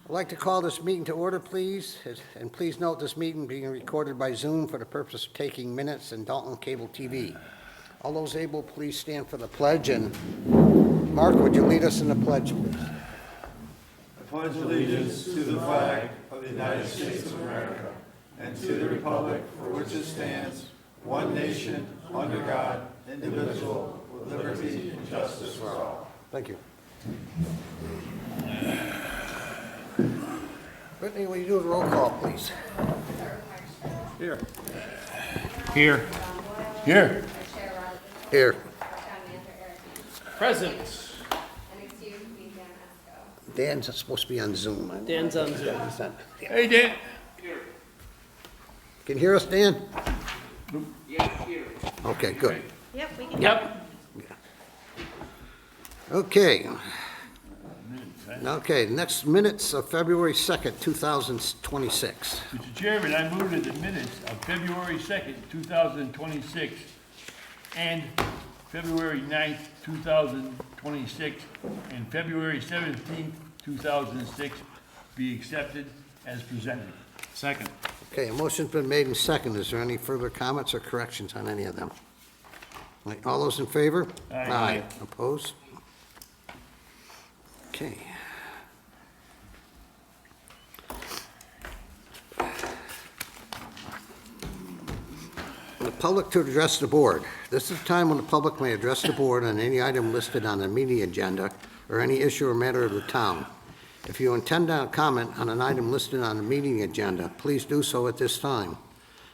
I'd like to call this meeting to order, please, and please note this meeting being recorded by Zoom for the purpose of taking minutes and Dalton Cable TV. All those able, please stand for the pledge, and Mark, would you lead us in the pledge, please? I pledge allegiance to the flag of the United States of America and to the republic for which it stands, one nation, under God, indivisible, with liberty and justice for all. Thank you. Brittany, will you do a roll call, please? Here. Here. Here. Here. Present. Dan's supposed to be on Zoom. Dan's on Zoom. Hey, Dan. Can you hear us, Dan? Yes, here. Okay, good. Yep, we can. Yep. Okay. Okay, next minutes of February 2nd, 2026. Mr. Chairman, I move that the minutes of February 2nd, 2026 and February 9th, 2026 and February 17th, 2006 be accepted as presented. Second. Okay, a motion's been made and seconded. Is there any further comments or corrections on any of them? Like, all those in favor? Aye. Opposed? Okay. The public to address the board. This is the time when the public may address the board on any item listed on the meeting agenda or any issue or matter of the town. If you intend to comment on an item listed on the meeting agenda, please do so at this time.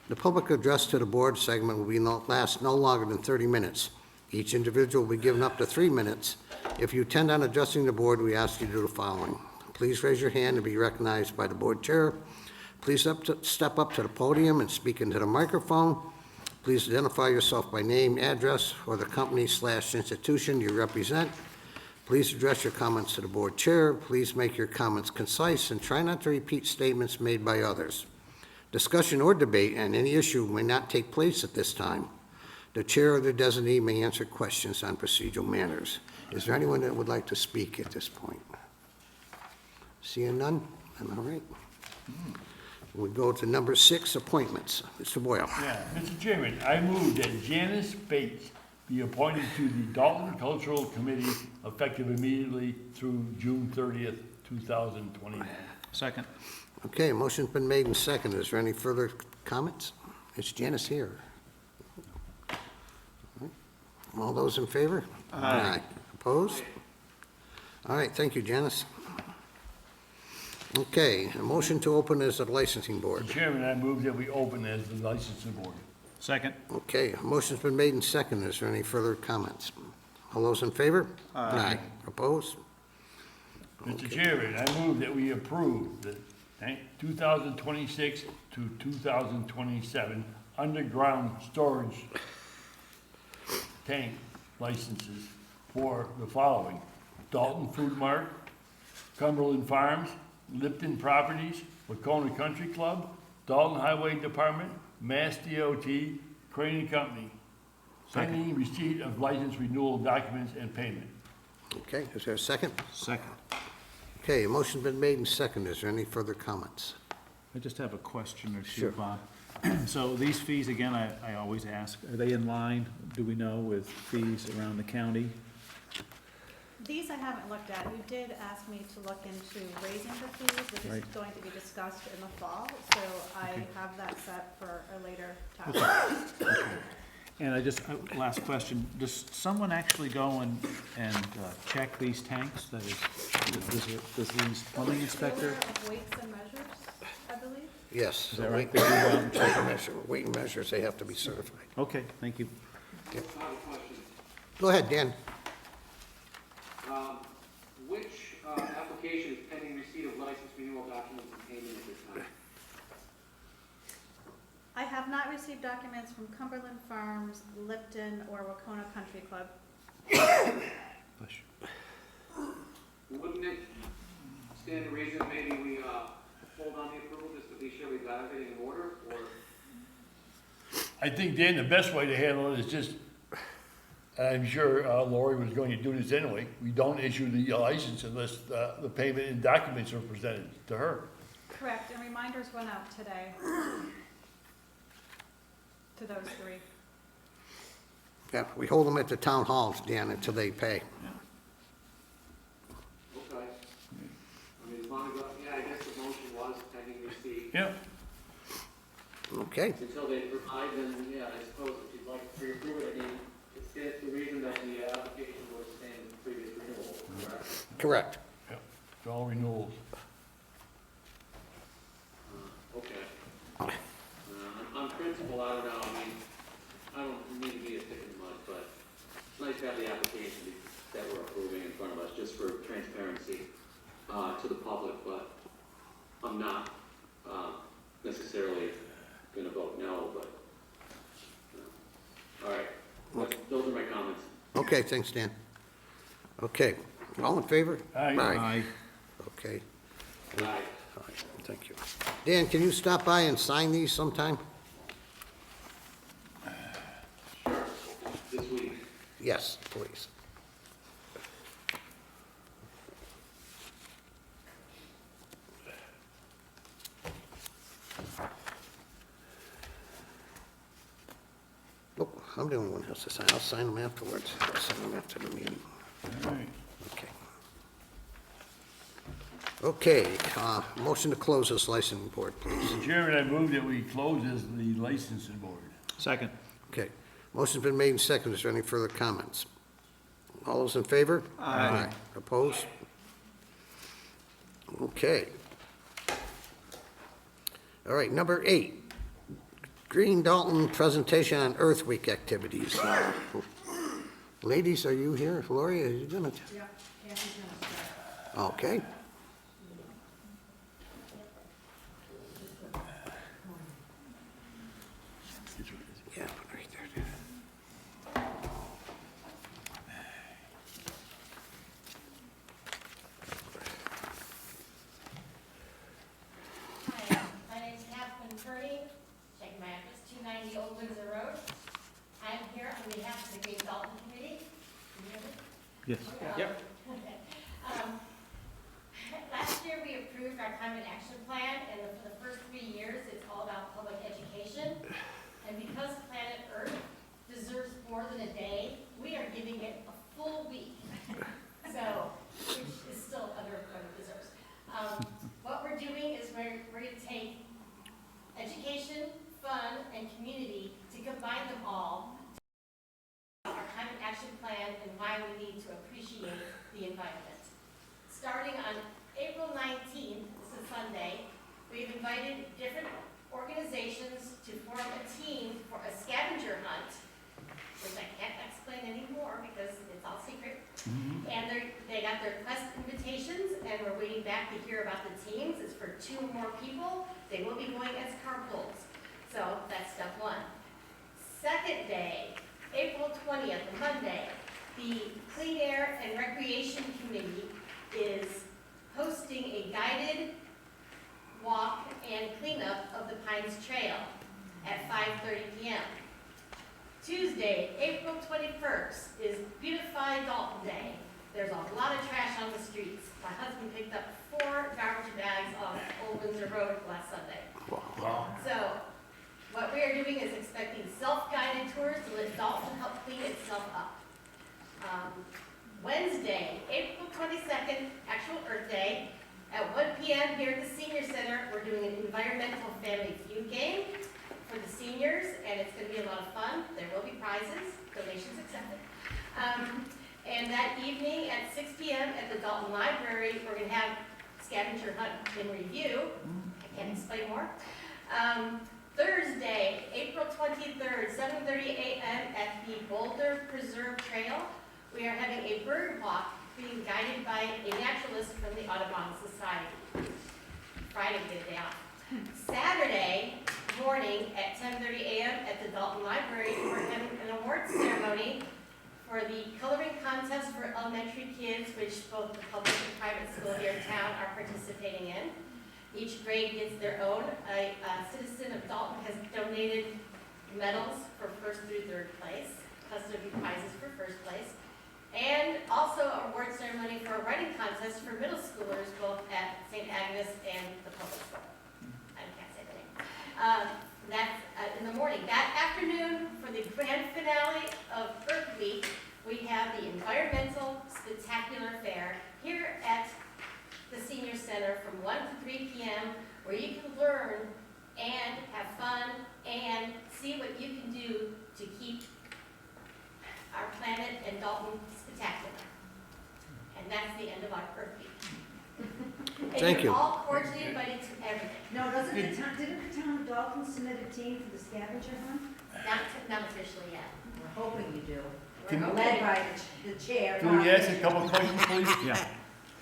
The public address to the board segment will last no longer than 30 minutes. Each individual will be given up to 3 minutes. If you intend on addressing the board, we ask you to do the following. Please raise your hand to be recognized by the board chair. Please step up to the podium and speak into the microphone. Please identify yourself by name, address, or the company/institution you represent. Please address your comments to the board chair. Please make your comments concise and try not to repeat statements made by others. Discussion or debate on any issue may not take place at this time. The chair or the designee may answer questions on procedural matters. Is there anyone that would like to speak at this point? Seeing none? Am I right? We go to number 6, appointments. Mr. Boyle. Yeah, Mr. Chairman, I move that Janice Bates be appointed to the Dalton Cultural Committee effective immediately through June 30th, 2029. Second. Okay, a motion's been made and seconded. Is there any further comments? Is Janice here? All those in favor? Aye. Opposed? All right, thank you, Janice. Okay, a motion to open as the licensing board. Mr. Chairman, I move that we open as the licensing board. Second. Okay, a motion's been made and seconded. Is there any further comments? All those in favor? Aye. Opposed? Mr. Chairman, I move that we approve the 2026 to 2027 underground storage tank licenses for the following: Dalton Food Mart, Cumberland Farms, Lipton Properties, Wahconah Country Club, Dalton Highway Department, Mass DOT, Crane and Company, pending receipt of license renewal documents and payment. Okay, is there a second? Second. Okay, a motion's been made and seconded. Is there any further comments? I just have a question or two, Sure. Bob. So these fees, again, I always ask, are they in line, do we know, with fees around the county? These I haven't looked at. You did ask me to look into raising the fees, which is Right. going to be discussed in the fall, so I Okay. have that set for a later time. And I just, last question, does someone actually go and check these tanks? That is, does these plumbing inspector? Ruler of weights and measures, I believe. Yes. Is that right? Weight and measure, weight and measures, they have to be certified. Okay, thank you. I have a question. Go ahead, Dan. Which application is pending receipt of license renewal documents and payment at this time? I have not received documents from Cumberland Farms, Lipton, or Wahconah Country Club. Bless you. Wouldn't it stand to reason maybe we hold on the approval just to be sure we got everything in order, or? I think, Dan, the best way to handle it is just and I'm sure Lori was going to do this anyway, we don't issue the license unless the payment and documents are presented to her. Correct, and reminders went out today to those three. Yeah, we hold them at the town halls, Dan, until they pay. Okay. I mean, as long as, yeah, I guess the motion was pending receipt. Yeah. Okay, Until they provide them, yeah, I suppose if you'd like to pre-approve it, I mean, it's the reason that the application was in previous renewal, correct? correct. Yeah, it's all renewals. Okay. On principle, I don't know, I mean, I don't need to be a stick in the mud, but it's nice to have the application that we're approving in front of us, just for transparency, to the public, but I'm not, necessarily gonna vote no, but, all right, those are my comments. Okay, thanks, Dan. Okay, all in favor? Aye. Aye. Okay, Aye. all right, thank you. Dan, can you stop by and sign these sometime? Sure, this week. Yes, please. Oh, I'm the only one who has to sign. I'll sign them afterwards. I'll sign them after the meeting. All right. Okay. Okay, motion to close this licensing board, please. Mr. Chairman, I move that we close as the licensing board. Second. Okay, motion's been made and seconded. Is there any further comments? All those in favor? Aye. Opposed? Okay. All right, number 8, Green Dalton presentation on Earth Week activities. Ladies, are you here? Lori, are you gonna? Yeah. Okay. Yeah, right there. Hi, my name's Catherine Purdy, check my address, 290 Old Windsor Road. I'm here on behalf of the Green Dalton Committee. Can you hear me? Yes. Yep. Last year, we approved our climate action plan, and for the first 3 years, it's all about public education. And because planet Earth deserves more than a day, we are giving it a full week. So, which is still under what it deserves. What we're doing is we're going to take education, fun, and community to combine them all. Our climate action plan and why we need to appreciate the environment. Starting on April 19th, this is Sunday, we've invited different organizations to form a team for a scavenger hunt, which I can't explain anymore because it's all secret. And they got their request invitations, and we're waiting back to hear about the teams. It's for 2 more people. They will be going as carpools. So that's step 1. Second day, April 20th, Monday, the Clean Air and Recreation Committee is hosting a guided walk and cleanup of the Pines Trail at 5:30 p.m. Tuesday, April 21st is Beautify Dalton Day. There's a lot of trash on the streets. My husband picked up 4 garbage bags on Old Windsor Road last Sunday. Wow. So, what we are doing is expecting self-guided tours to let Dalton help clean itself up. Wednesday, April 22nd, actual Earth Day, at 1 p.m. here at the Senior Center, we're doing an environmental family feud game for the seniors, and it's going to be a lot of fun. There will be prizes, donations accepted. And that evening at 6 p.m. at the Dalton Library, we're going to have scavenger hunt in review. I can't explain more. Thursday, April 23rd, 7:30 a.m. at the Boulder Preserve Trail, we are having a bird walk being guided by a naturalist from the Audubon Society. Friday, we get a day off. Saturday morning at 10:30 a.m. at the Dalton Library, we're having an awards ceremony for the coloring contest for elementary kids, which both the public and private school here in town are participating in. Each grade gets their own. A citizen of Dalton has donated medals for 1st through 3rd place. custody prizes for first place. And also a award ceremony for a writing contest for middle schoolers, both at St. Agnes and the public school. I can't say the name. That's in the morning. That afternoon, for the grand finale of Earth Week, we have the Environmental Spectacular Fair here at the Senior Center from 1 to 3 p.m., where you can learn and have fun and see what you can do to keep our planet and Dalton spectacular. And that's the end of our Earth Week. Thank And you. you're all cordially invited to everything. No, didn't the town of Dalton submit a team for the scavenger hunt? Not officially yet. We're hoping you do. Can- We're led by the chair. Can we ask a couple of questions, please? Yeah.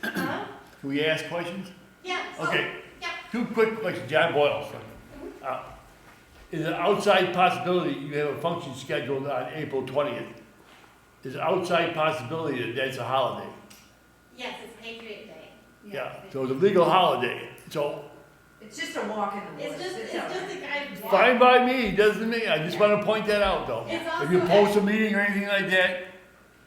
Huh? Can we ask questions? Yeah. so- Okay. Yeah. Two quick questions, John Boyle. Is it outside possibility you have a function scheduled on April 20th? Is it outside possibility that that's a holiday? Yes, it's Patriot Day. Yeah, so it's a legal holiday. So, It's just a walk in the woods. It's just a guy. fine by me, doesn't me. I just want to point that out, though. It's If you also- post a meeting or anything like that,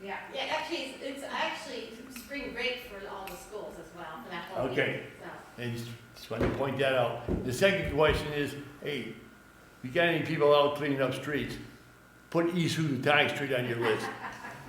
Yeah. Yeah, actually, it's actually spring break for all the schools as well, for that whole week. Okay. So, and just want to point that out. The second question is, hey, if you got any people out cleaning up streets, put East Housatonic Street on your list.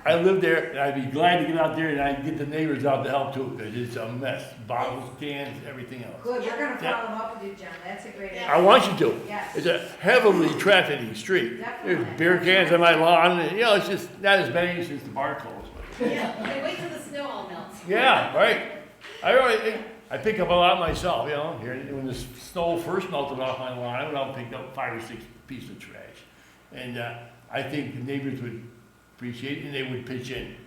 I live there, and I'd be glad to get out there and I'd get the neighbors out to help too, because it's a mess. Bottles, cans, everything else. Good, we're gonna Yeah. follow up with you, John. That's a great Yeah. I idea. want you to. Yes. It's a heavily trafficked street. Definitely. There's beer cans on my lawn, and, you know, it's just not as many since the bar closed. but- yeah, and wait till the snow all melts. Yeah, right. I pick up a lot myself, you know, here, when the snow first melted off my lawn, I went out and picked up 5 or 6 pieces of trash. And, I think the neighbors would appreciate it and they would pitch in.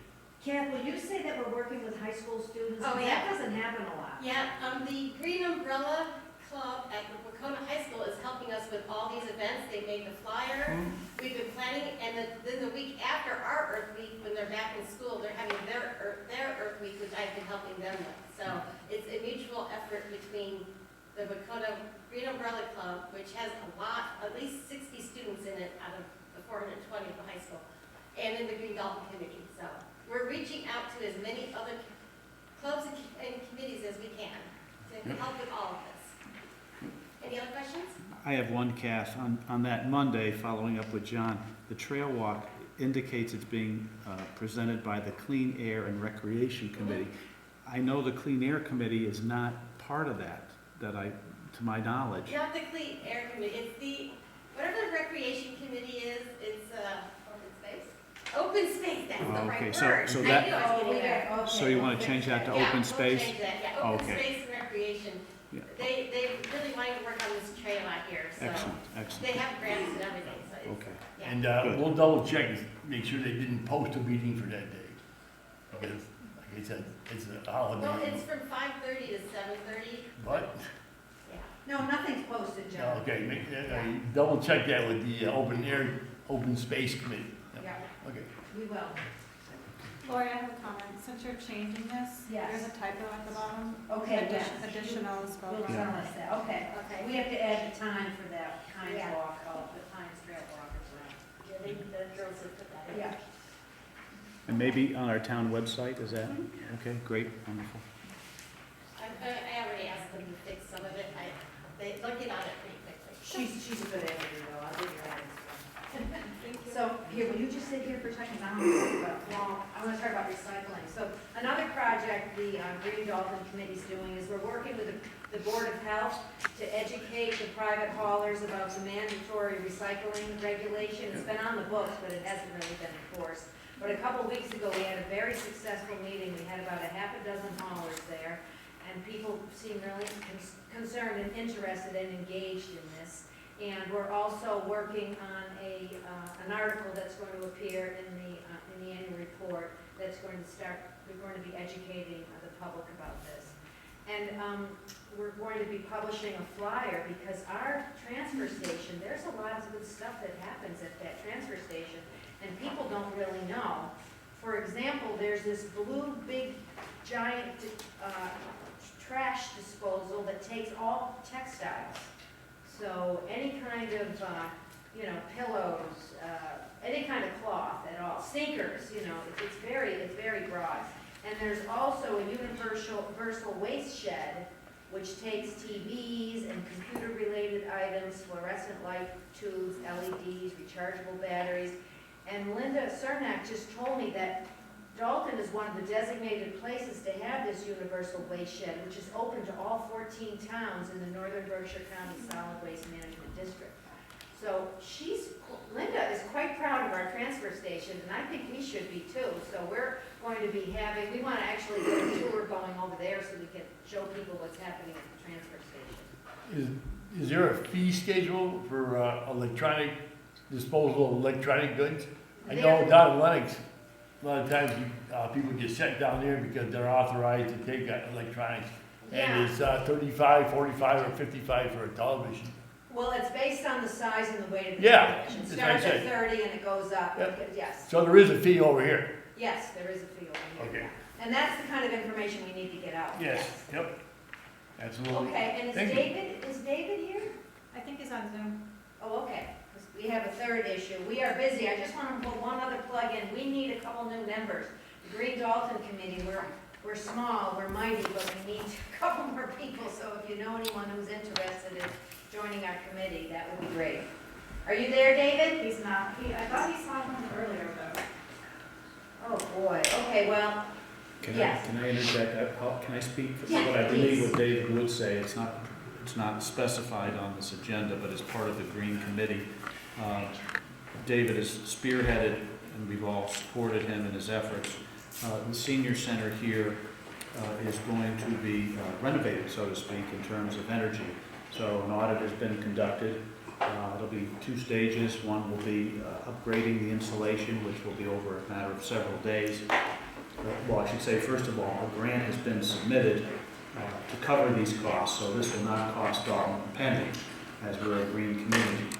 Kath, will you say that we're working with high school students? Oh, 'Cause yeah. That doesn't happen a lot. Yeah, the Green Umbrella Club at the Wahconah High School is helping us with all these events. They made the flyer. We've been planning, and then the week after our Earth Week, when they're back in school, they're having their Earth Week, which I've been helping them with. So it's a mutual effort between the Wahconah Green Umbrella Club, which has at least 60 students in it out of the 420 of the high school, and in the Green Dalton Committee. So we're reaching out to as many other clubs and committees as we can to help with all of this. Any other questions? I have one, Cass. On that Monday, following up with John, the trail walk indicates it's being presented by the Clean Air and Recreation Committee. I know the Clean Air Committee is not part of that, to my knowledge. Not the Clean Air Committee, it's whatever the Recreation Committee is, it's, open space? Open space, that's the Oh, right okay, word. so I that- knew I was getting there. Okay. So you want to change that to Yeah, open we'll space? change that, yeah, open Okay. space and recreation. Yeah. They really wanted to work on this trail out here, so. Excellent, They excellent. have grants and everything, so it's, Okay. yeah. And Good. we'll double check and make sure they didn't post a meeting for that day. Because, like I said, it's a Well, holiday. it's from 5:30 to 7:30, But, yeah. No, nothing's posted, John. okay, double check that with the open space committee. Yeah, Okay. we will. Lori, I have a comment. Since you're changing this, Yes. there's a typo at the bottom. Okay, yes. Additional Will spelled tell wrong. us that, okay. Okay. We have to add the time for that Heinz Yeah. walk, the Heinz Trail walk as well. Yeah, the girls have put that in. Yeah. And maybe on our town website, is that? Okay, great, wonderful. I already asked them to fix some of it, they look in on it pretty quickly. She's a good editor, though, I'll give you that. So, here, will you just sit here for a second? I want to talk about recycling. So, another project the Green Dalton Committee's doing is we're working with the Board of Health to educate the private haulers about the mandatory recycling regulation. It's been on the books, but it hasn't really been enforced. But a couple weeks ago, we had a very successful meeting. We had about a half a dozen haulers there, and people seem really concerned and interested and engaged in this. And we're also working on an article that's going to appear in the annual report that's going to start, we're going to be educating the public about this. And we're going to be publishing a flyer because our transfer station, there's a lot of good stuff that happens at that transfer station and people don't really know. For example, there's this blue big giant trash disposal that takes all textiles. So any kind of, you know, pillows, any kind of cloth at all, sneakers, you know, it's very broad. And there's also a universal waste shed, which takes TVs and computer-related items, fluorescent light tubes, LEDs, rechargeable batteries. And Linda Cernak just told me that Dalton is one of the designated places to have this universal waste shed, which is open to all 14 towns in the Northern Berkshire County Solid Waste Management District. So Linda is quite proud of our transfer station, and I think we should be too. So we're going to be we want to actually get a tour going over there so we can show people what's happening at the transfer station. Is there a fee schedule for electronic disposal of electronic goods? I know down in Lennox, a lot of times people get sent down there because they're authorized to take electronics. Yeah. And it's 35, 45, or 55 for a television. Well, it's based on the size and the weight of the Yeah, television. It that's what I starts at said. 30 and it goes up. Yep. Yes. So there is a fee over here. Yes, there is a fee over here. Okay. And that's the kind of information we need to get out. Yes, yep. Absolutely. Okay, and Thank you. is David here? I think he's on Zoom. Oh, okay. 'Cause we have a third issue. We are busy. I just want to put one other plug in. We need a couple new members. The Green Dalton Committee, we're small, we're mighty, but we need a couple more people. So if you know anyone who's interested in joining our committee, that would be great. Are you there, David? He's not. I thought he saw one earlier, though. Oh, boy. Okay, well, yes. Can I interject? Can I speak? Yeah, What I believe please. what David would say, it's not specified on this agenda, but as part of the Green Committee. David has spearheaded, and we've all supported him in his efforts. The senior center here is going to be renovated, so to speak, in terms of energy. So an audit has been conducted. It'll be 2 stages. One will be upgrading the insulation, which will be over a matter of several days. Well, I should say, first of all, a grant has been submitted to cover these costs, so this will not cost Dalton a penny, as we're a green community.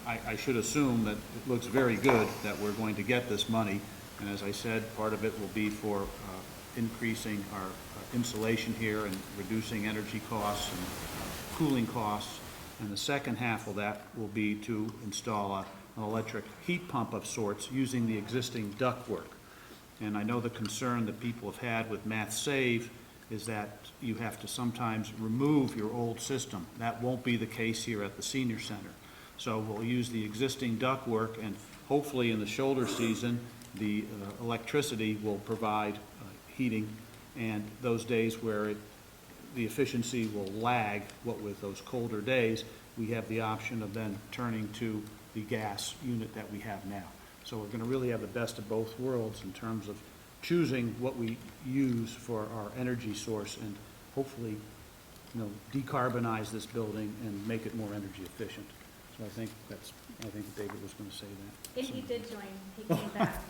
I should assume that it looks very good that we're going to get this money, and as I said, part of it will be for increasing our insulation here and reducing energy costs and cooling costs, and the second half of that will be to install an electric heat pump of sorts using the existing ductwork. And I know the concern that people have had with Math Save is that you have to sometimes remove your old system. That won't be the case here at the senior center. So we'll use the existing ductwork, and hopefully in the shoulder season, the electricity will provide heating, and those days where the efficiency will lag, what with those colder days, we have the option of then turning to the gas unit that we have now. So we're going to really have the best of both worlds in terms of choosing what we use for our energy source and hopefully, decarbonize this building and make it more energy efficient. So I think David was going to say that. And he did join. He came back.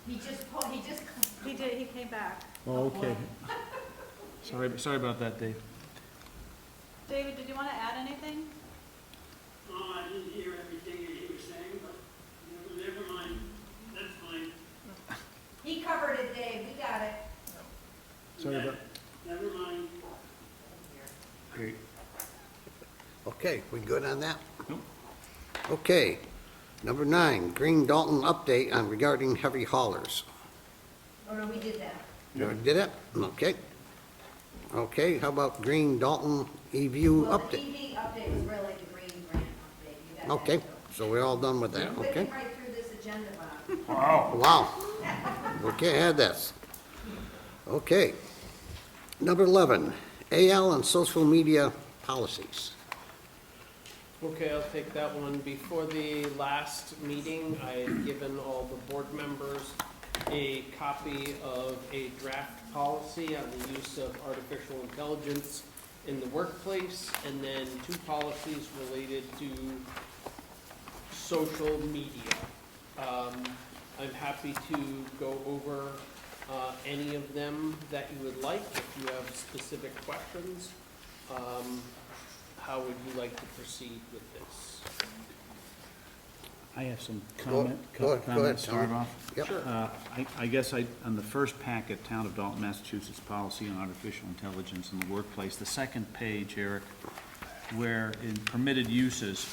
He came back. Oh, okay. Sorry about that, Dave. David, did you want to add anything? I didn't hear everything that he was saying, but never mind, that's fine. He covered it, Dave. We got it. Sorry about. Never mind. Great. Okay, we good on that? Nope. Okay. Number 9, Green Dalton update on regarding heavy haulers. Oh, no, we did that. You already did it? Okay. Okay, how about Green Dalton EV Well, the update? EV update was really the green grant update. You got that, Okay, too. so we're all done with that, okay? Clicking right through this agenda, Bob. Wow. Wow. We can't have this. Okay. Number 11, AL and social media policies. Okay, I'll take that one. Before the last meeting, I had given all the board members a copy of a draft policy on the use of artificial intelligence in the workplace, and then 2 policies related to social media. I'm happy to go over any of them that you would like. If you have specific questions, how would you like to proceed with this? I have some Go ahead, comments to start Tony. off. Yep. Sure. I guess on the first packet, Town of Dalton, Massachusetts Policy on Artificial Intelligence in the Workplace, the second page, Eric, where in permitted uses,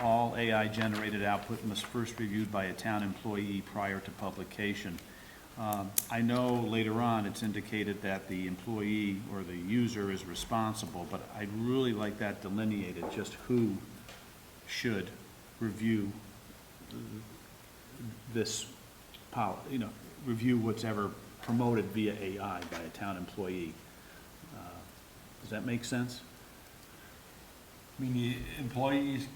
all AI-generated output must first be reviewed by a town employee prior to publication. I know later on it's indicated that the employee or the user is responsible, but I'd really like that delineated, just who should review this review what's ever promoted via AI by a town employee. Does that make sense? I mean, the employees'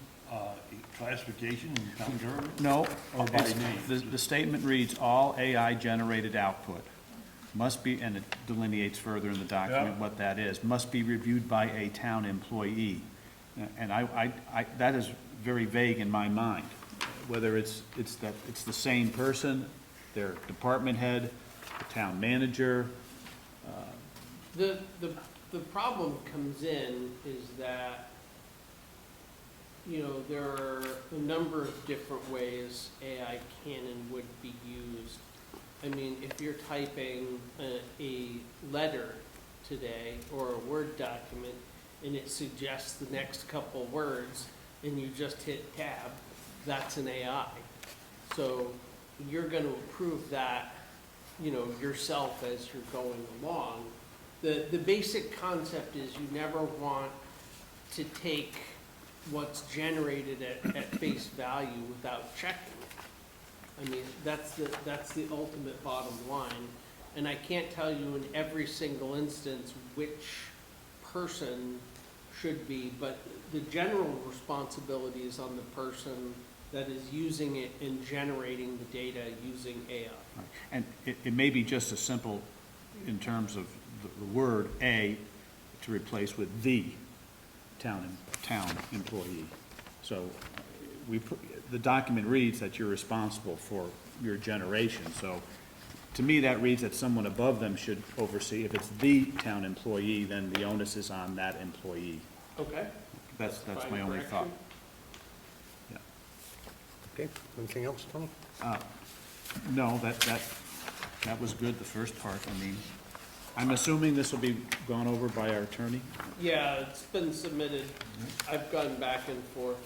classification in the town government? No. Or by it's- name? The statement reads, all AI-generated output must be, and it delineates further in the document Yeah. what that is, must be reviewed by a town employee. And that is very vague in my mind, whether it's the same person, their department head, the town manager. The problem comes in is that, there are a number of different ways AI can and would be used. I mean, if you're typing a letter today or a Word document and it suggests the next couple words and you just hit tab, that's an AI. So you're gonna approve that, yourself as you're going along. The basic concept is you never want to take what's generated at face value without checking. I mean, that's the ultimate bottom line. And I can't tell you in every single instance which person should be, but the general responsibility is on the person that is using it and generating the data using AI. And it may be just as simple in terms of the word "a" to replace with "the" town employee. So the document reads that you're responsible for your generation. So to me, that reads that someone above them should oversee. If it's the town employee, then the onus is on that employee. Okay? That's Fine my only thought. correction. Yeah. Okay, anything else, Tony? No, that was good, the first part. I mean, I'm assuming this will be gone over by our attorney? Yeah, it's been submitted. I've gone back and forth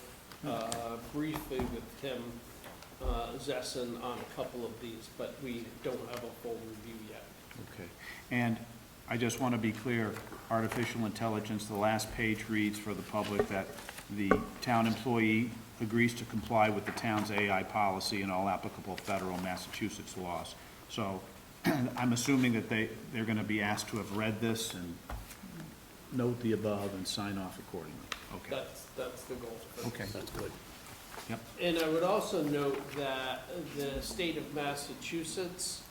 briefly with Tim Zesson on a couple of these, but we don't have a full review yet. Okay. And I just want to be clear, artificial intelligence, the last page reads for the public that the town employee agrees to comply with the town's AI policy and all applicable federal Massachusetts laws. So I'm assuming that they're going to be asked to have read this and note the above and sign off accordingly. Okay. That's the goal. Okay. That's good. Yep. And I would also note that the state of Massachusetts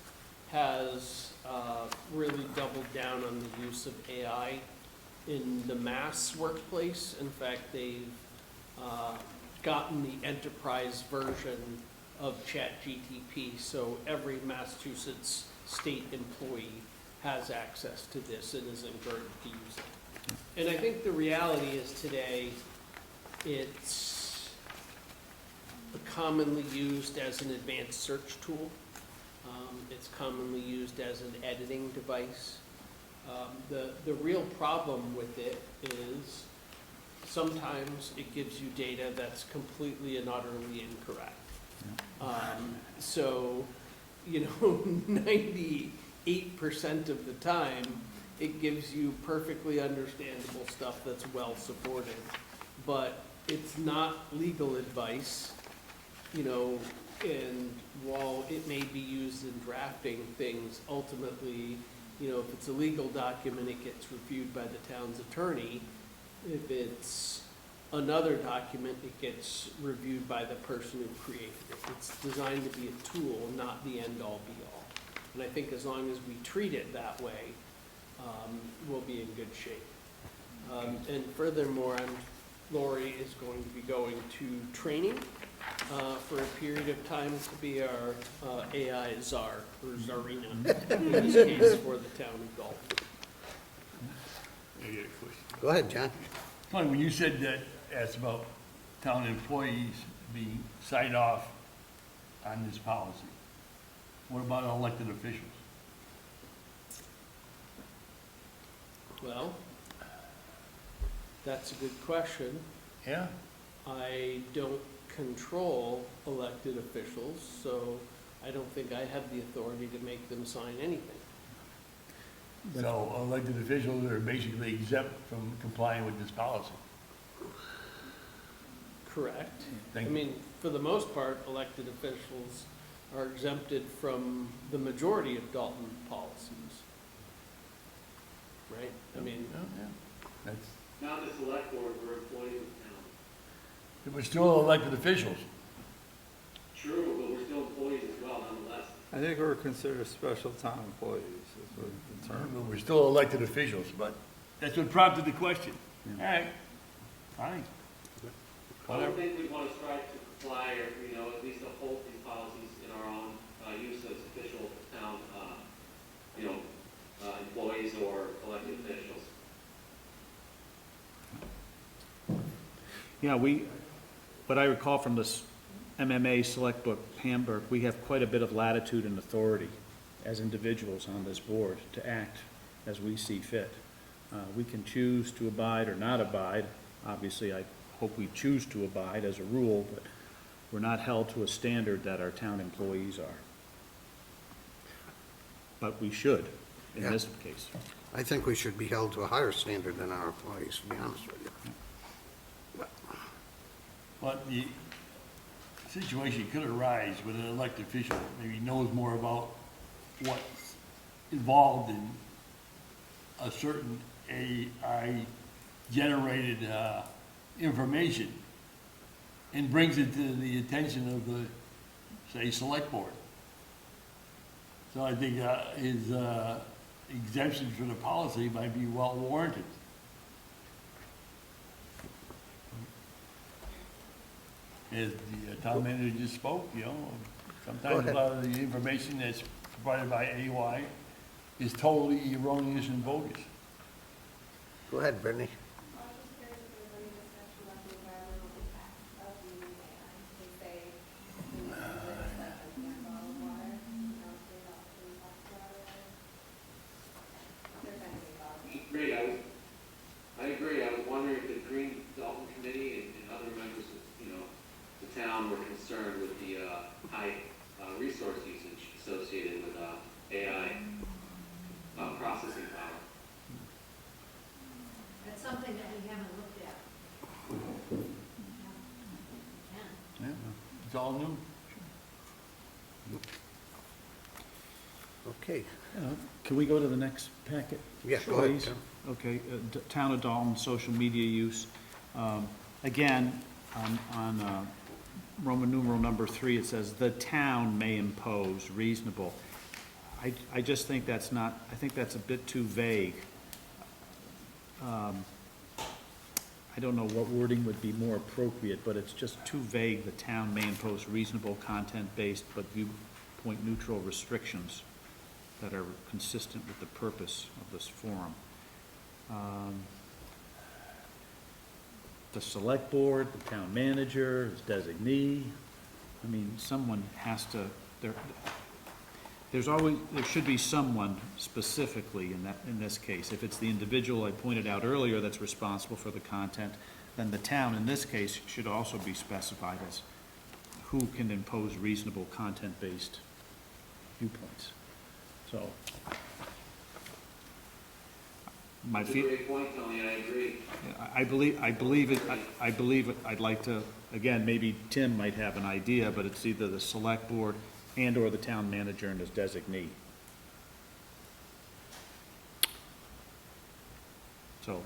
has really doubled down on the use of AI in the mass workplace. In fact, they've gotten the enterprise version of ChatGPT, so every Massachusetts state employee has access to this and is encouraged to use it. And I think the reality is today, it's commonly used as an advanced search tool. It's commonly used as an editing device. The real problem with it is sometimes it gives you data that's completely and utterly incorrect. So, 98% of the time, it gives you perfectly understandable stuff that's well supported. But it's not legal advice, and while it may be used in drafting things, ultimately, if it's a legal document, it gets reviewed by the town's attorney. If it's another document, it gets reviewed by the person who created it. It's designed to be a tool, not the end-all be-all. And I think as long as we treat it that way, we'll be in good shape. And furthermore, Lori is going to be going to training for a period of time to be our AI czar, or czarina, in this case for the town of Dalton. I got a question. Go ahead, John. Tony, when you said that, asked about town employees being signed off on this policy, what about elected officials? Well, That's a good question. Yeah? I don't control elected officials, so I don't think I have the authority to make them sign anything. So elected officials are basically exempt from complying with this policy. Correct. I Thank you. mean, for the most part, elected officials are exempted from the majority of Dalton policies. Right? I mean, Yeah. That's, Not the select board, we're employees of the town. we're still elected officials. True, but we're still employees as well nonetheless. I think we're considered special town employees, is what the term. We're still elected officials, but that's what prompted the question. All right, fine. I don't think we want to strive to comply or, at least uphold these policies in our own use as official town, employees or elected officials. Yeah, what I recall from this MMA Select Book handbook, we have quite a bit of latitude and authority as individuals on this board to act as we see fit. We can choose to abide or not abide. Obviously, I hope we choose to abide as a rule, but we're not held to a standard that our town employees are. But we should, in Yeah. this case. I think we should be held to a higher standard than our employees, to be honest with you. But the situation could arise with an elected official, maybe knows more about what's involved in a certain AI-generated information and brings it to the attention of the, say, select board. So I think his exemption from the policy might be well warranted. As the town manager just spoke, sometimes a ahead. lot of the information that's provided by AY is totally erroneous and bogus. Go ahead, Brittany. I was just curious if there's any discussion about the environmental impact of using AI. They say we use it like a can bottle of water, they don't really talk about it. They're trying to get bottles. Great, I agree. I was wondering if the Green Dalton Committee and other members of, the town were concerned with the high resource usage associated with AI processing power. That's something that we haven't looked at. Yeah. Yeah, it's all new. Okay. Can we go to the next packet? Yeah, go ahead, please? Tim. Okay, Town of Dalton, social media use. Again, on Roman numeral number 3, it says, "The town may impose reasonable." I just think that's not, I think that's a bit too vague. I don't know what wording would be more appropriate, but it's just too vague. The town may impose reasonable content-based but viewpoint-neutral restrictions that are consistent with the purpose of this forum. The select board, the town manager, his designee, I mean, someone has to, there should be someone specifically in this case. If it's the individual I pointed out earlier that's responsible for the content, then the town in this case should also be specified as who can impose reasonable content-based viewpoints. So, That's a great point, Tony, I agree. I believe it, I'd like to, again, maybe Tim might have an idea, but it's either the select board and or the town manager and his designee. So,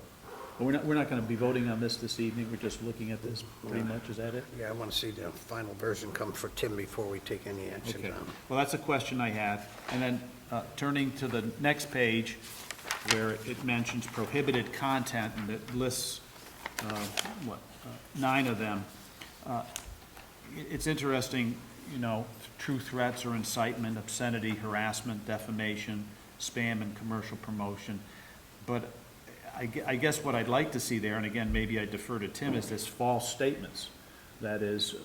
we're not gonna be voting on this evening, we're just looking at this pretty much, is that it? Yeah, I want to see the final version come for Tim before we take any action Okay, on it. well, that's a question I had. And then, turning to the next page, where it mentions prohibited content, and it lists, 9 of them. It's interesting, true threats or incitement, obscenity, harassment, defamation, spam, and commercial promotion. But I guess what I'd like to see there, and again, maybe I defer to Tim, is this false statements. That is,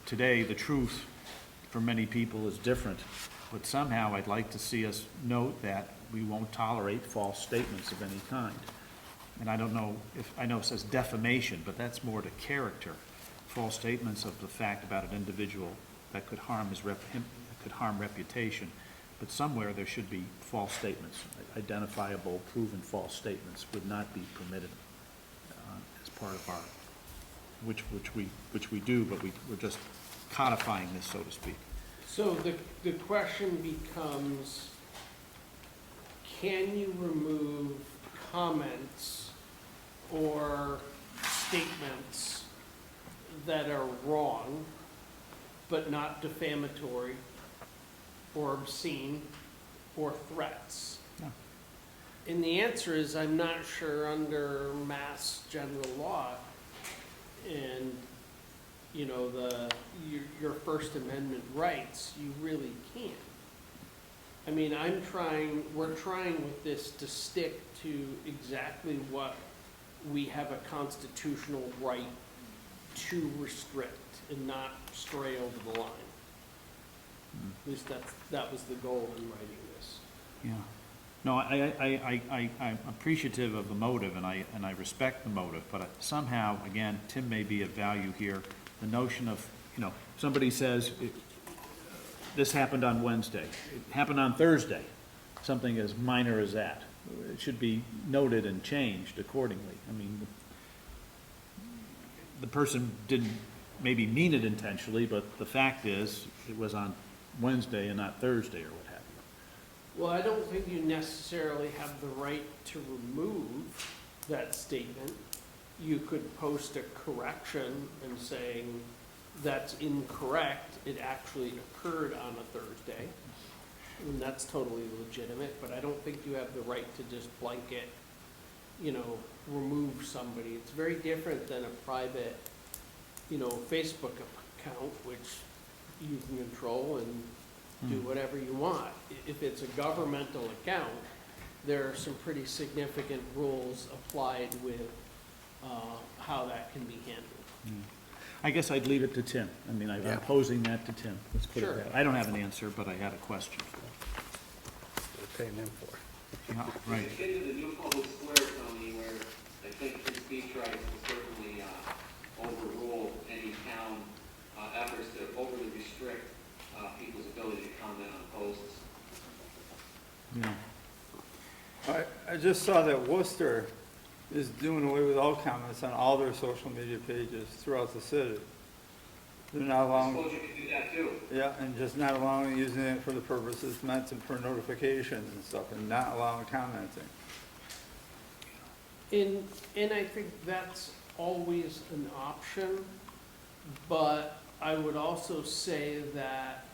today, the truth for many people is different, but somehow I'd like to see us note that we won't tolerate false statements of any kind. and I don't know if, I know it says defamation, but that's more to character. False statements of the fact about an individual that could harm could harm reputation. But somewhere there should be false statements, identifiable, proven false statements would not be permitted as part of our, which we do, but we're just codifying this, so to speak. So the question becomes, can you remove comments or statements that are wrong, but not defamatory, or obscene, or threats? No. And the answer is, I'm not sure under Mass General Law and, you know, your First Amendment rights, you really can't. I mean, we're trying with this to stick to exactly what we have a constitutional right to restrict and not stray over the line. At least that was the goal in writing this. Yeah. No, I'm appreciative of the motive, and I respect the motive, but somehow, again, Tim may be of value here. The notion of, you know, somebody says, this happened on Wednesday, it happened on Thursday, something as minor as that. It should be noted and changed accordingly. I mean, the person didn't maybe mean it intentionally, but the fact is, it was on Wednesday and not Thursday or what have you. Well, I don't think you necessarily have the right to remove that statement. You could post a correction and saying, that's incorrect, it actually occurred on a Thursday. And that's totally legitimate, but I don't think you have the right to just blanket, you know, remove somebody. It's very different than a private, you know, Facebook account, which you can control and do whatever you want. If it's a governmental account, there are some pretty significant rules applied with how that can be handled. I guess I'd leave it to Tim. I mean, I'm Yeah. posing that to Tim. Let's put Sure. it that way. I don't have an answer, but I had a question. We're paying them for it. Yeah, right. It's into the new public square, Tony, where I think free speech rights will certainly overrule any town efforts to overly restrict people's ability to comment on posts. Yeah. I just saw that Worcester is doing away with all comments on all their social media pages throughout the city. They're not I allowing, suppose you could do that too. yeah, and just not allowing using it for the purposes meant and for notifications and stuff, and not allowing commenting. And I think that's always an option, but I would also say that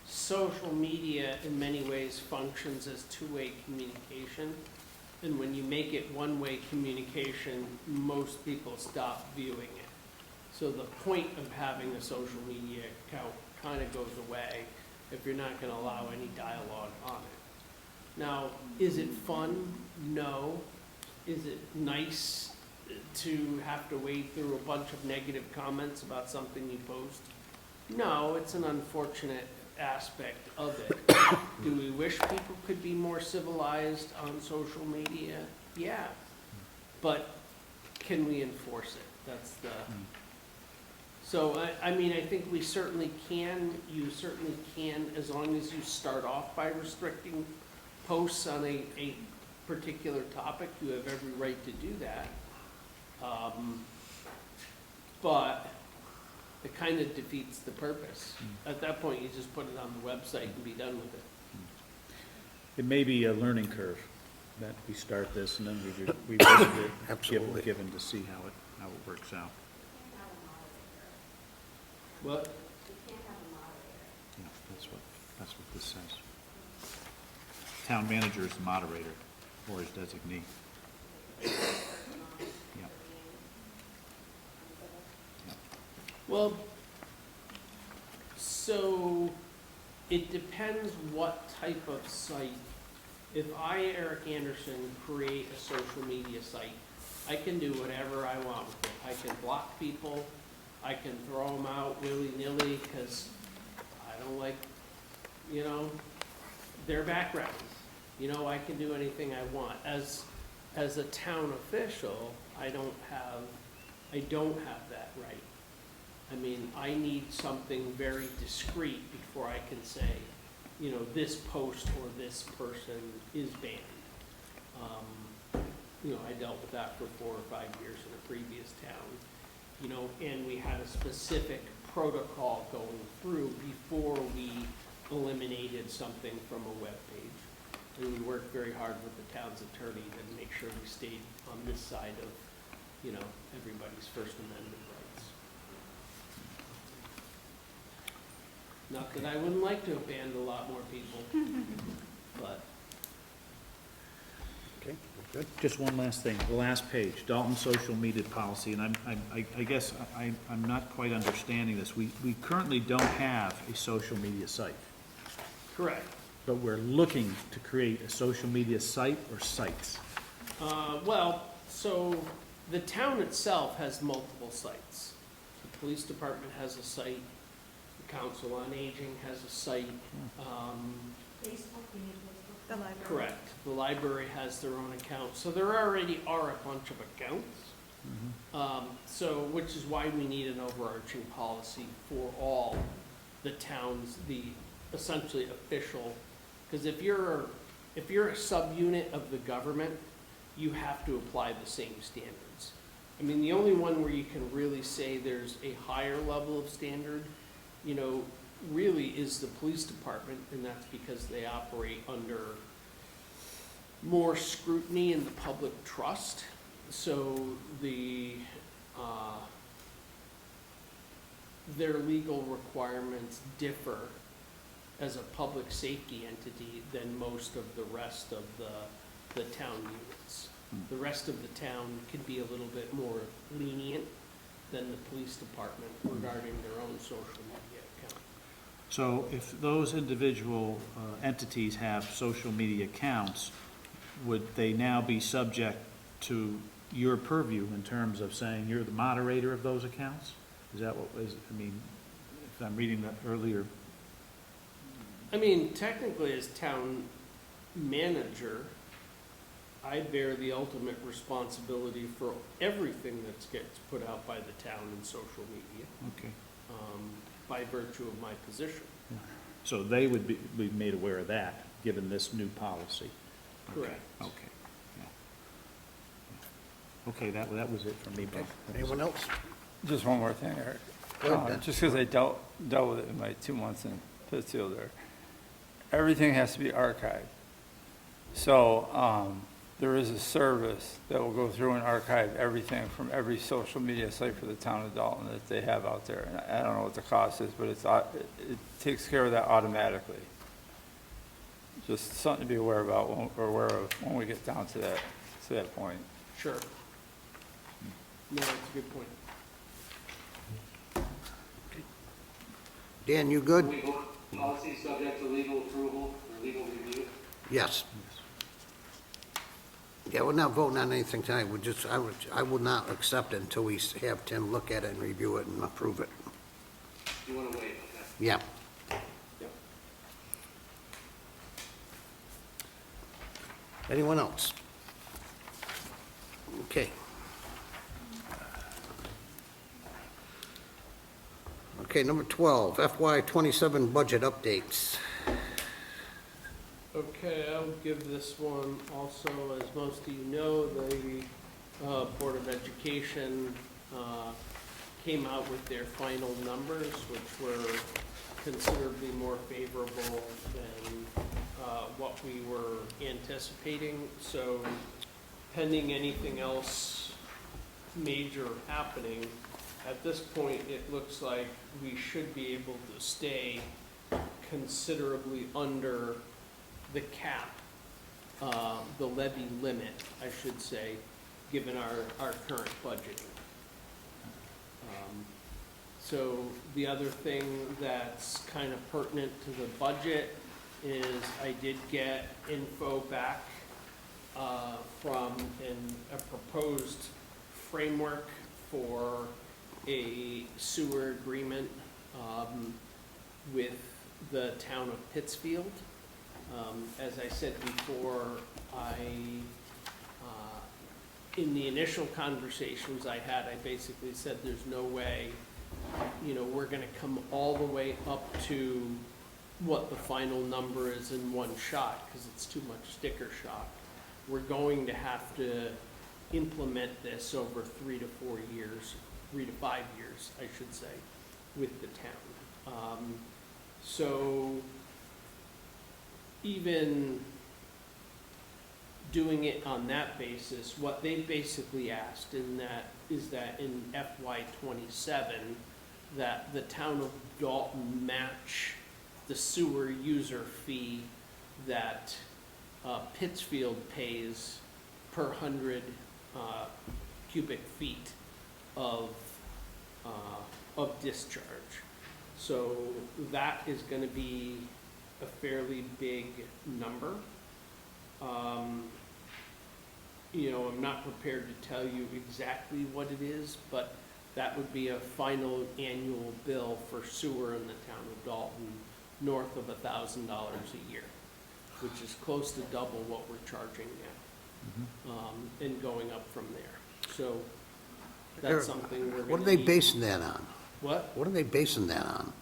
social media in many ways functions as two-way communication. And when you make it one-way communication, most people stop viewing it. So the point of having a social media account kind of goes away if you're not going to allow any dialogue on it. Now, is it fun? No. Is it nice to have to wade through a bunch of negative comments about something you post? No, it's an unfortunate aspect of it. Do we wish people could be more civilized on social media? Yeah. But can we enforce it? That's the... So, I mean, I think we certainly can, you certainly can, as long as you start off by restricting posts on a particular topic, you have every right to do that. But it kind of defeats the purpose. At that point, you just put it on the website and be done with it. It may be a learning curve that we start this and then we visit it, Absolutely. given to see how it works out. What? Yeah, that's what this says. Town manager is the moderator or his designee. Yeah. Well, so it depends what type of site. If I, Eric Anderson, create a social media site, I can do whatever I want with it. I can block people, I can throw them out willy-nilly because I don't like, you know, their background. You know, I can do anything I want. As as a town official, I don't have that right. I mean, I need something very discreet before I can say, you know, this post or this person is banned. You know, I dealt with that for 4 or 5 years in a previous town, you know, and we had a specific protocol going through before we eliminated something from a web page. And we worked very hard with the town's attorney to make sure we stayed on this side of, you know, everybody's First Amendment rights. Not that I wouldn't like to have banned a lot more people, but. Okay, good. Just one last thing, the last page, Dalton social media policy, and I guess I'm not quite understanding this. We currently don't have a social media site, Correct. but we're looking to create a social media site or sites. Well, so the town itself has multiple sites. The police department has a site, the council on aging has a site, Facebook, you need Facebook. The library. correct. The library has their own account, so there already are a bunch of accounts. So, which is why we need an overarching policy for all the towns, the essentially official, because if you're a subunit of the government, you have to apply the same standards. I mean, the only one where you can really say there's a higher level of standard, you know, really is the police department, and that's because they operate under more scrutiny and the public trust. So their legal requirements differ as a public safety entity than most of the rest of the town units. The rest of the town can be a little bit more lenient than the police department regarding their own social media account. So if those individual entities have social media accounts, would they now be subject to your purview in terms of saying you're the moderator of those accounts? Is that what is, I mean, if I'm reading that earlier? I mean, technically as town manager, I bear the ultimate responsibility for everything that gets put out by the town in social media, Okay. by virtue of my position. So they would be made aware of that, given this new policy? Correct. Okay. Yeah. Okay, that was it for me, Bob. Anyone else? Just one more thing, Eric. Go ahead, Ben. Just because I dealt with it in my 2 months in Pittsfield there. Everything has to be archived. So there is a service that will go through and archive everything from every social media site for the town of Dalton that they have out there. And I don't know what the cost is, but it takes care of that automatically. Just something to be aware about when we get down to that point. Sure. No, that's a good point. Dan, you good? We vote policy subject to legal approval or legal review? Yes. Yeah, we're not voting on anything tonight. I would not accept it until we have Tim look at it and review it and approve it. You want to wait, okay? Yeah. Yep. Anyone else? Okay. Okay, number 12, FY '27 budget updates. Okay, I'll give this one also. As most of you know, the Board of Education came out with their final numbers, which were considerably more favorable than what we were anticipating. So pending anything else major happening, at this point, it looks like we should be able to stay considerably under the cap, the levy limit, I should say, given our current budgeting. So the other thing that's kind of pertinent to the budget is I did get info back from a proposed framework for a sewer agreement with the town of Pittsfield. As I said before, I in the initial conversations I had, I basically said, there's no way, we're gonna come all the way up to what the final number is in one shot, because it's too much sticker shock. We're going to have to implement this over 3 to 4 years, 3 to 5 years, I should say, with the town. So even doing it on that basis, what they basically asked is that in FY '27, that the town of Dalton match the sewer user fee that Pittsfield pays per 100 cubic feet of discharge. So that is gonna be a fairly big number. I'm not prepared to tell you exactly what it is, but that would be a final annual bill for sewer in the town of Dalton, north of $1,000 a year, which is close to double what we're charging now, and going up from there. So that's something we're gonna What are they need. basing that on? What? What are they basing that on?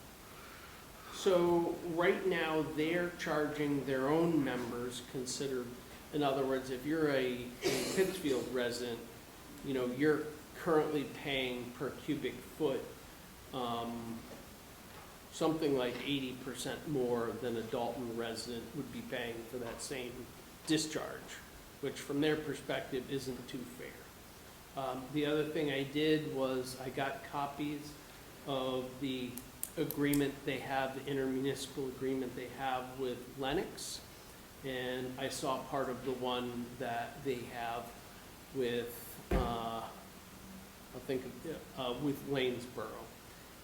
So right now, they're charging their own members considered, in other words, if you're a Pittsfield resident, you're currently paying per cubic foot something like 80% more than a Dalton resident would be paying for that same discharge, which from their perspective isn't too fair. The other thing I did was I got copies of the agreement they have, the intermunicipal agreement they have with Lennox, and I saw part of the one that they have with, with Lanesboro.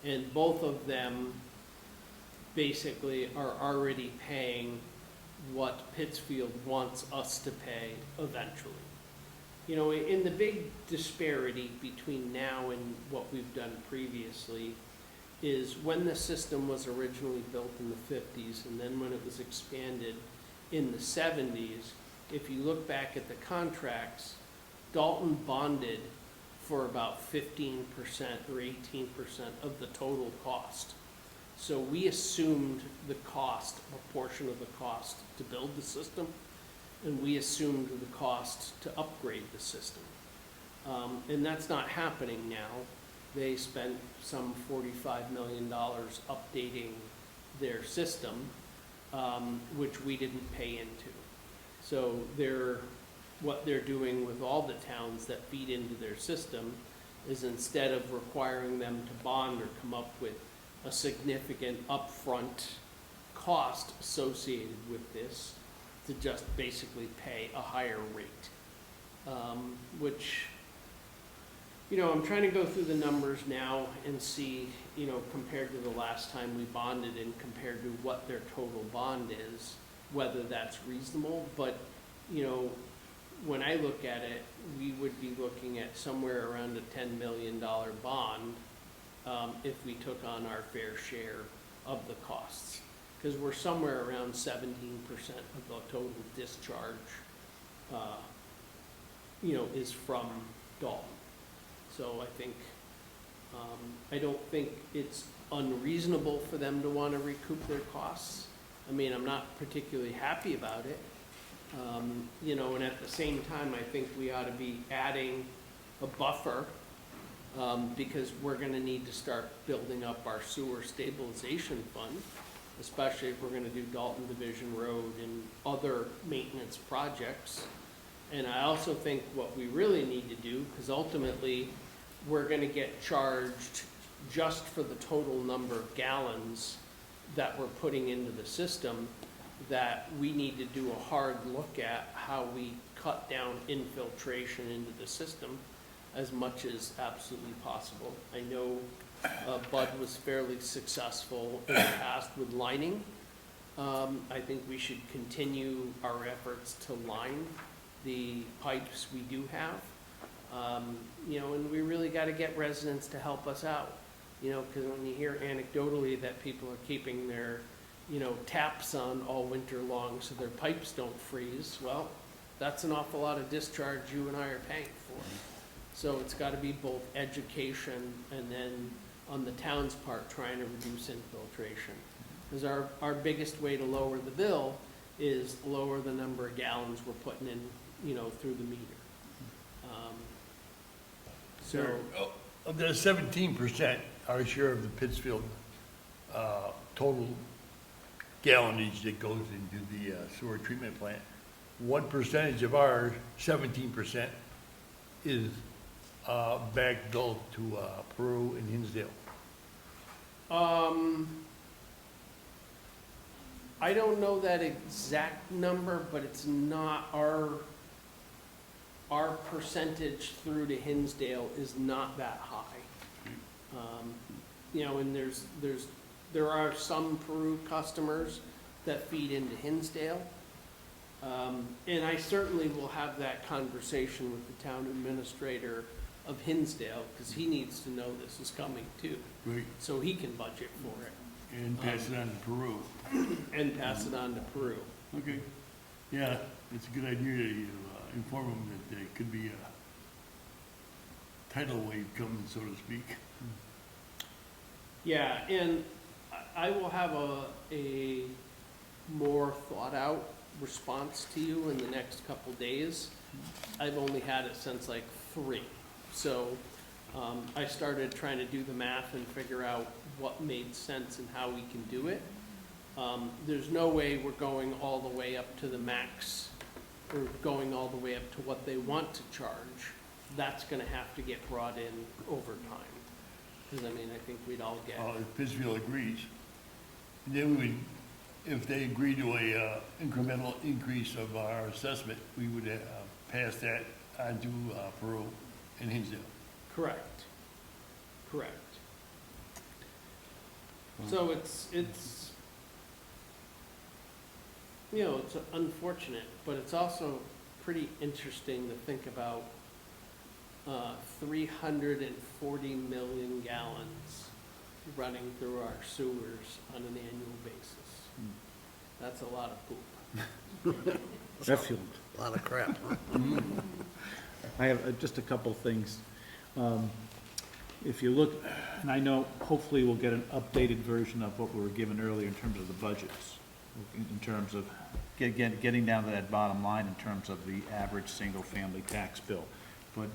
And both of them basically are already paying what Pittsfield wants us to pay eventually. In the big disparity between now and what we've done previously is when the system was originally built in the 50s and then when it was expanded in the 70s, if you look back at the contracts, Dalton bonded for about 15% or 18% of the total cost. So we assumed the cost, a portion of the cost to build the system, and we assumed the cost to upgrade the system. And that's not happening now. They spent some $45 million updating their system, which we didn't pay into. So what they're doing with all the towns that feed into their system is instead of requiring them to bond or come up with a significant upfront cost associated with this, to just basically pay a higher rate, which, I'm trying to go through the numbers now and see, compared to the last time we bonded and compared to what their total bond is, whether that's reasonable. But, when I look at it, we would be looking at somewhere around a $10 million bond if we took on our fair share of the costs. Because we're somewhere around 17% of the total discharge, is from Dalton. So I think, I don't think it's unreasonable for them to want to recoup their costs. I mean, I'm not particularly happy about it. And at the same time, I think we ought to be adding a buffer because we're going to need to start building up our sewer stabilization fund, especially if we're going to do Dalton Division Road and other maintenance projects. And I also think what we really need to do, because ultimately we're going to get charged just for the total number of gallons that we're putting into the system, that we need to do a hard look at how we cut down infiltration into the system as much as absolutely possible. I know Bud was fairly successful in the past with lining. I think we should continue our efforts to line the pipes we do have. And we really got to get residents to help us out, because when you hear anecdotally that people are keeping their, taps on all winter long so their pipes don't freeze, well, That's an awful lot of discharge you and I are paying for. So it's gotta be both education and then on the town's part, trying to reduce infiltration. Because our biggest way to lower the bill is lower the number of gallons we're putting in, you know, through the meter. So, Of the 17%, our share of the Pittsfield, total gallonage that goes into the sewer treatment plant, what percentage of our 17% is, backbilled to, Peru and Hinsdale? I don't know that exact number, but it's not our percentage through to Hinsdale is not that high. You know, and there are some Peru customers that feed into Hinsdale. And I certainly will have that conversation with the town administrator of Hinsdale, because he needs to know this is coming too, Right. so he can budget for it. And pass it on to Peru. And pass it on to Peru. Okay. Yeah, it's a good idea to inform them that there could be a tidal wave coming, so to speak. Yeah, and I will have a more thought-out response to you in the next couple days. I've only had it since like 3. So I started trying to do the math and figure out what made sense and how we can do it. There's no way we're going all the way up to the max, or going all the way up to what they want to charge. That's gonna have to get brought in over time. Because, I mean, I think we'd all get, If Pittsfield agrees, then we would, if they agree to a incremental increase of our assessment, we would pass that on to Peru and Hinsdale. correct, correct. So it's, you know, it's unfortunate, but it's also pretty interesting to think about 340 million gallons running through our sewers on an annual basis. That's a lot of poop. Sheffield. A lot of crap, huh? I have just a couple things. If you look, and I know hopefully we'll get an updated version of what we were given earlier in terms of the budgets, in terms of getting down to that bottom line in terms of the average single-family tax bill. But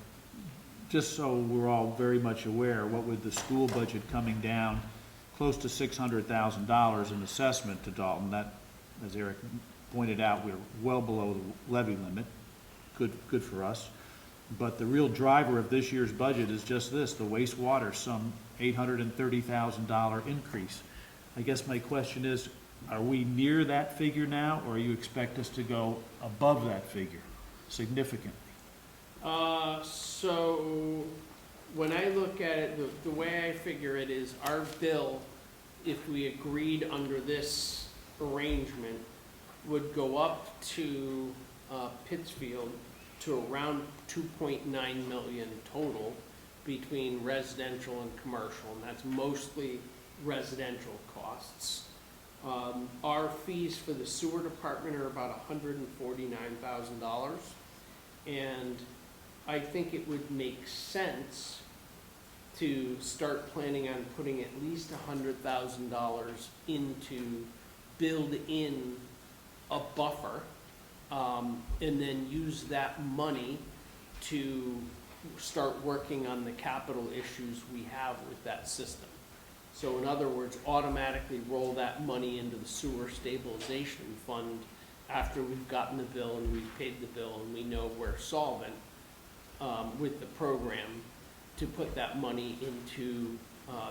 just so we're all very much aware, what with the school budget coming down close to $600,000 in assessment to Dalton, that, as Eric pointed out, we're well below the levy limit. Good for us. But the real driver of this year's budget is just this, the wastewater, some $830,000 increase. I guess my question is, are we near that figure now, or you expect us to go above that figure significantly? So when I look at it, the way I figure it is our bill, if we agreed under this arrangement, would go up to Pittsfield to around 2.9 million total between residential and commercial, and that's mostly residential costs. Our fees for the sewer department are about $149,000, and I think it would make sense to start planning on putting at least $100,000 into build in a buffer, and then use that money to start working on the capital issues we have with that system. So in other words, automatically roll that money into the sewer stabilization fund after we've gotten the bill and we've paid the bill and we know we're solvent with the program, to put that money into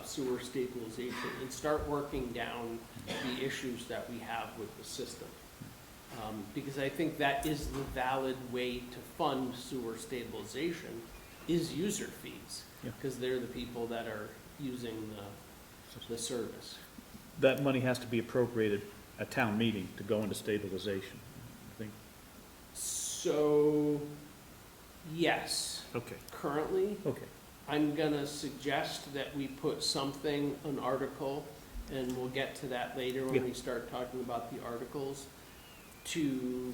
sewer stabilization and start working down the issues that we have with the system. Because I think that is the valid way to fund sewer stabilization, is user fees. Yeah. Because they're the people that are using the service. That money has to be appropriated at town meeting to go into stabilization, I think. So, yes. Okay, Currently, okay. I'm gonna suggest that we put something, an article, and we'll get to that later when Yeah. we start talking about the articles, to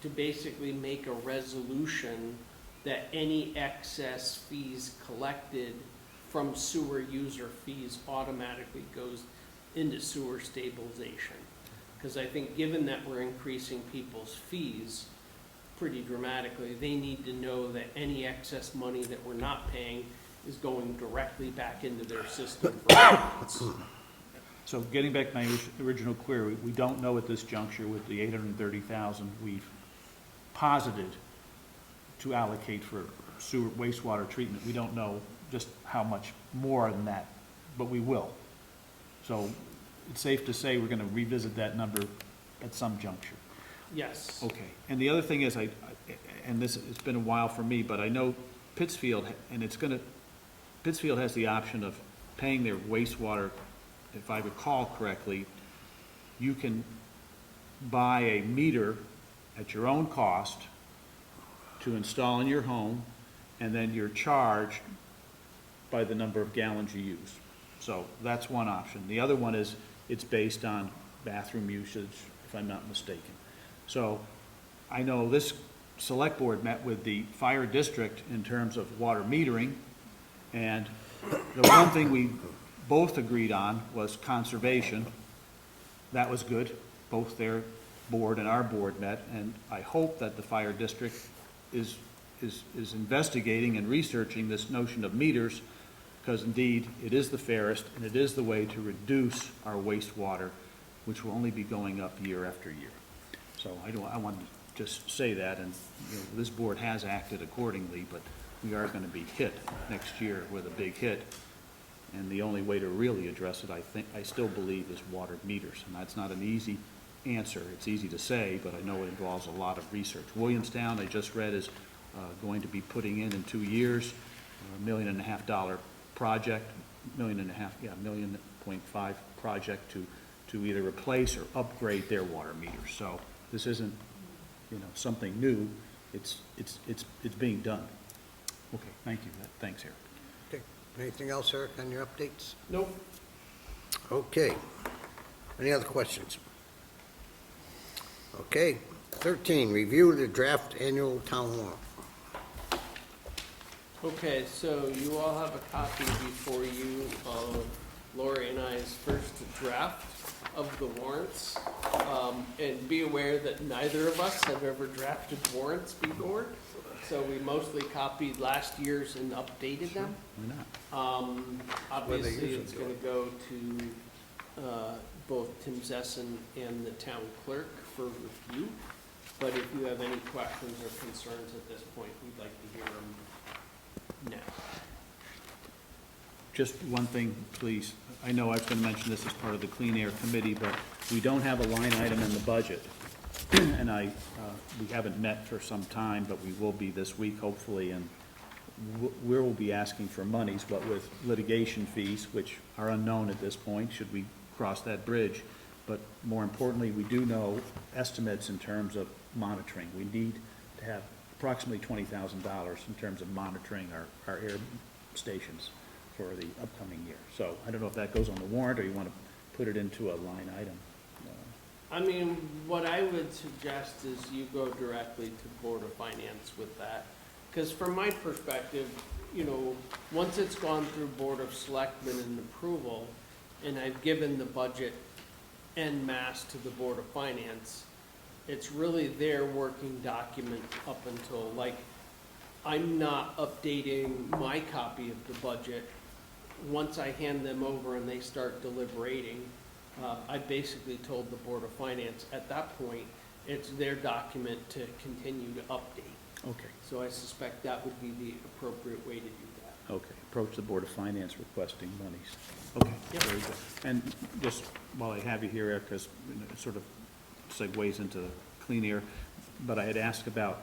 to basically make a resolution that any excess fees collected from sewer user fees automatically goes into sewer stabilization. Because I think given that we're increasing people's fees pretty dramatically, they need to know that any excess money that we're not paying is going directly back into their system for maintenance. So getting back to my original query, we don't know at this juncture with the 830,000 we've posited to allocate for sewer wastewater treatment. We don't know just how much more than that, but we will. So it's safe to say we're gonna revisit that number at some juncture. Yes. Okay, and the other thing is, and this, it's been a while for me, but I know Pittsfield, and Pittsfield has the option of paying their wastewater, if I recall correctly. You can buy a meter at your own cost to install in your home, and then you're charged by the number of gallons you use. So that's one option. The other one is, it's based on bathroom usage, if I'm not mistaken. So I know this select board met with the fire district in terms of water metering, and the one thing we both agreed on was conservation. That was good. Both their board and our board met, and I hope that the fire district is investigating and researching this notion of meters, because indeed, it is the fairest, and it is the way to reduce our wastewater, which will only be going up year after year. So I wanted to just say that, and you know, this board has acted accordingly, but we are gonna be hit next year with a big hit. And the only way to really address it, I still believe, is water meters. And that's not an easy answer. It's easy to say, but I know it involves a lot of research. Williamstown, I just read, is going to be putting in 2 years, $1.5 million project, $1.5 million project to either replace or upgrade their water meters. So this isn't, you know, something new. It's being done. Okay, thank you. Thanks, Eric. Okay. Anything else, Eric, on your updates? Nope. Okay. Any other questions? Okay. 13, review the draft annual town warrant. Okay, so you all have a copy before you of Lori and I's first draft of the warrants. And be aware that neither of us have ever drafted warrants before. So we mostly copied last year's and updated them. Why not? Obviously, it's gonna go to both Tim Zessen and the town clerk for review. But if you have any questions or concerns at this point, we'd like to hear them now. Just one thing, please. I know I was going to mention this as part of the Clean Air Committee, but we don't have a line item in the budget. And we haven't met for some time, but we will be this week, hopefully, and we will be asking for monies, but with litigation fees, which are unknown at this point, should we cross that bridge. But more importantly, we do know estimates in terms of monitoring. We need to have approximately $20,000 in terms of monitoring our air stations for the upcoming year. So I don't know if that goes on the warrant, or you want to put it into a line item. I mean, what I would suggest is you go directly to Board of Finance with that. Because from my perspective, you know, once it's gone through Board of Selectmen and approval, and I've given the budget en masse to the Board of Finance, it's really their working document up until, like, I'm not updating my copy of the budget. Once I hand them over and they start deliberating, I basically told the Board of Finance, at that point, it's their document to continue to update. Okay. So I suspect that would be the appropriate way to do that. Okay, approach the Board of Finance requesting monies. Okay, Yep. very good. And just while I have you here, Eric, because it sort of segues into clean air, but I had asked about,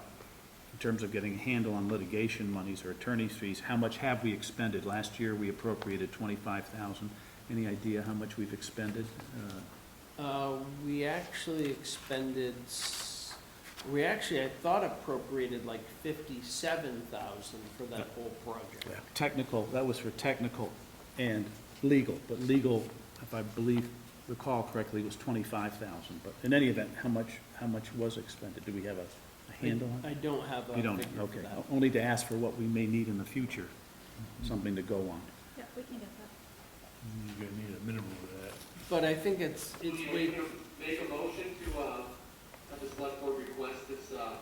in terms of getting a handle on litigation monies or attorney's fees, how much have we expended? Last year, we appropriated $25,000. Any idea how much we've expended? We actually expended, I thought appropriated like 57,000 for that whole project. Yeah. Technical, that was for technical and legal, but legal, if I recall correctly, was $25,000. But in any event, how much was expended? Do we have a handle on? I don't have a You don't, figure for okay, that. only to ask for what we may need in the future, something to go on. Yeah, we can get that. You're gonna need a minimum of that. But I think it's Will you way, make a motion to, have the select board request this,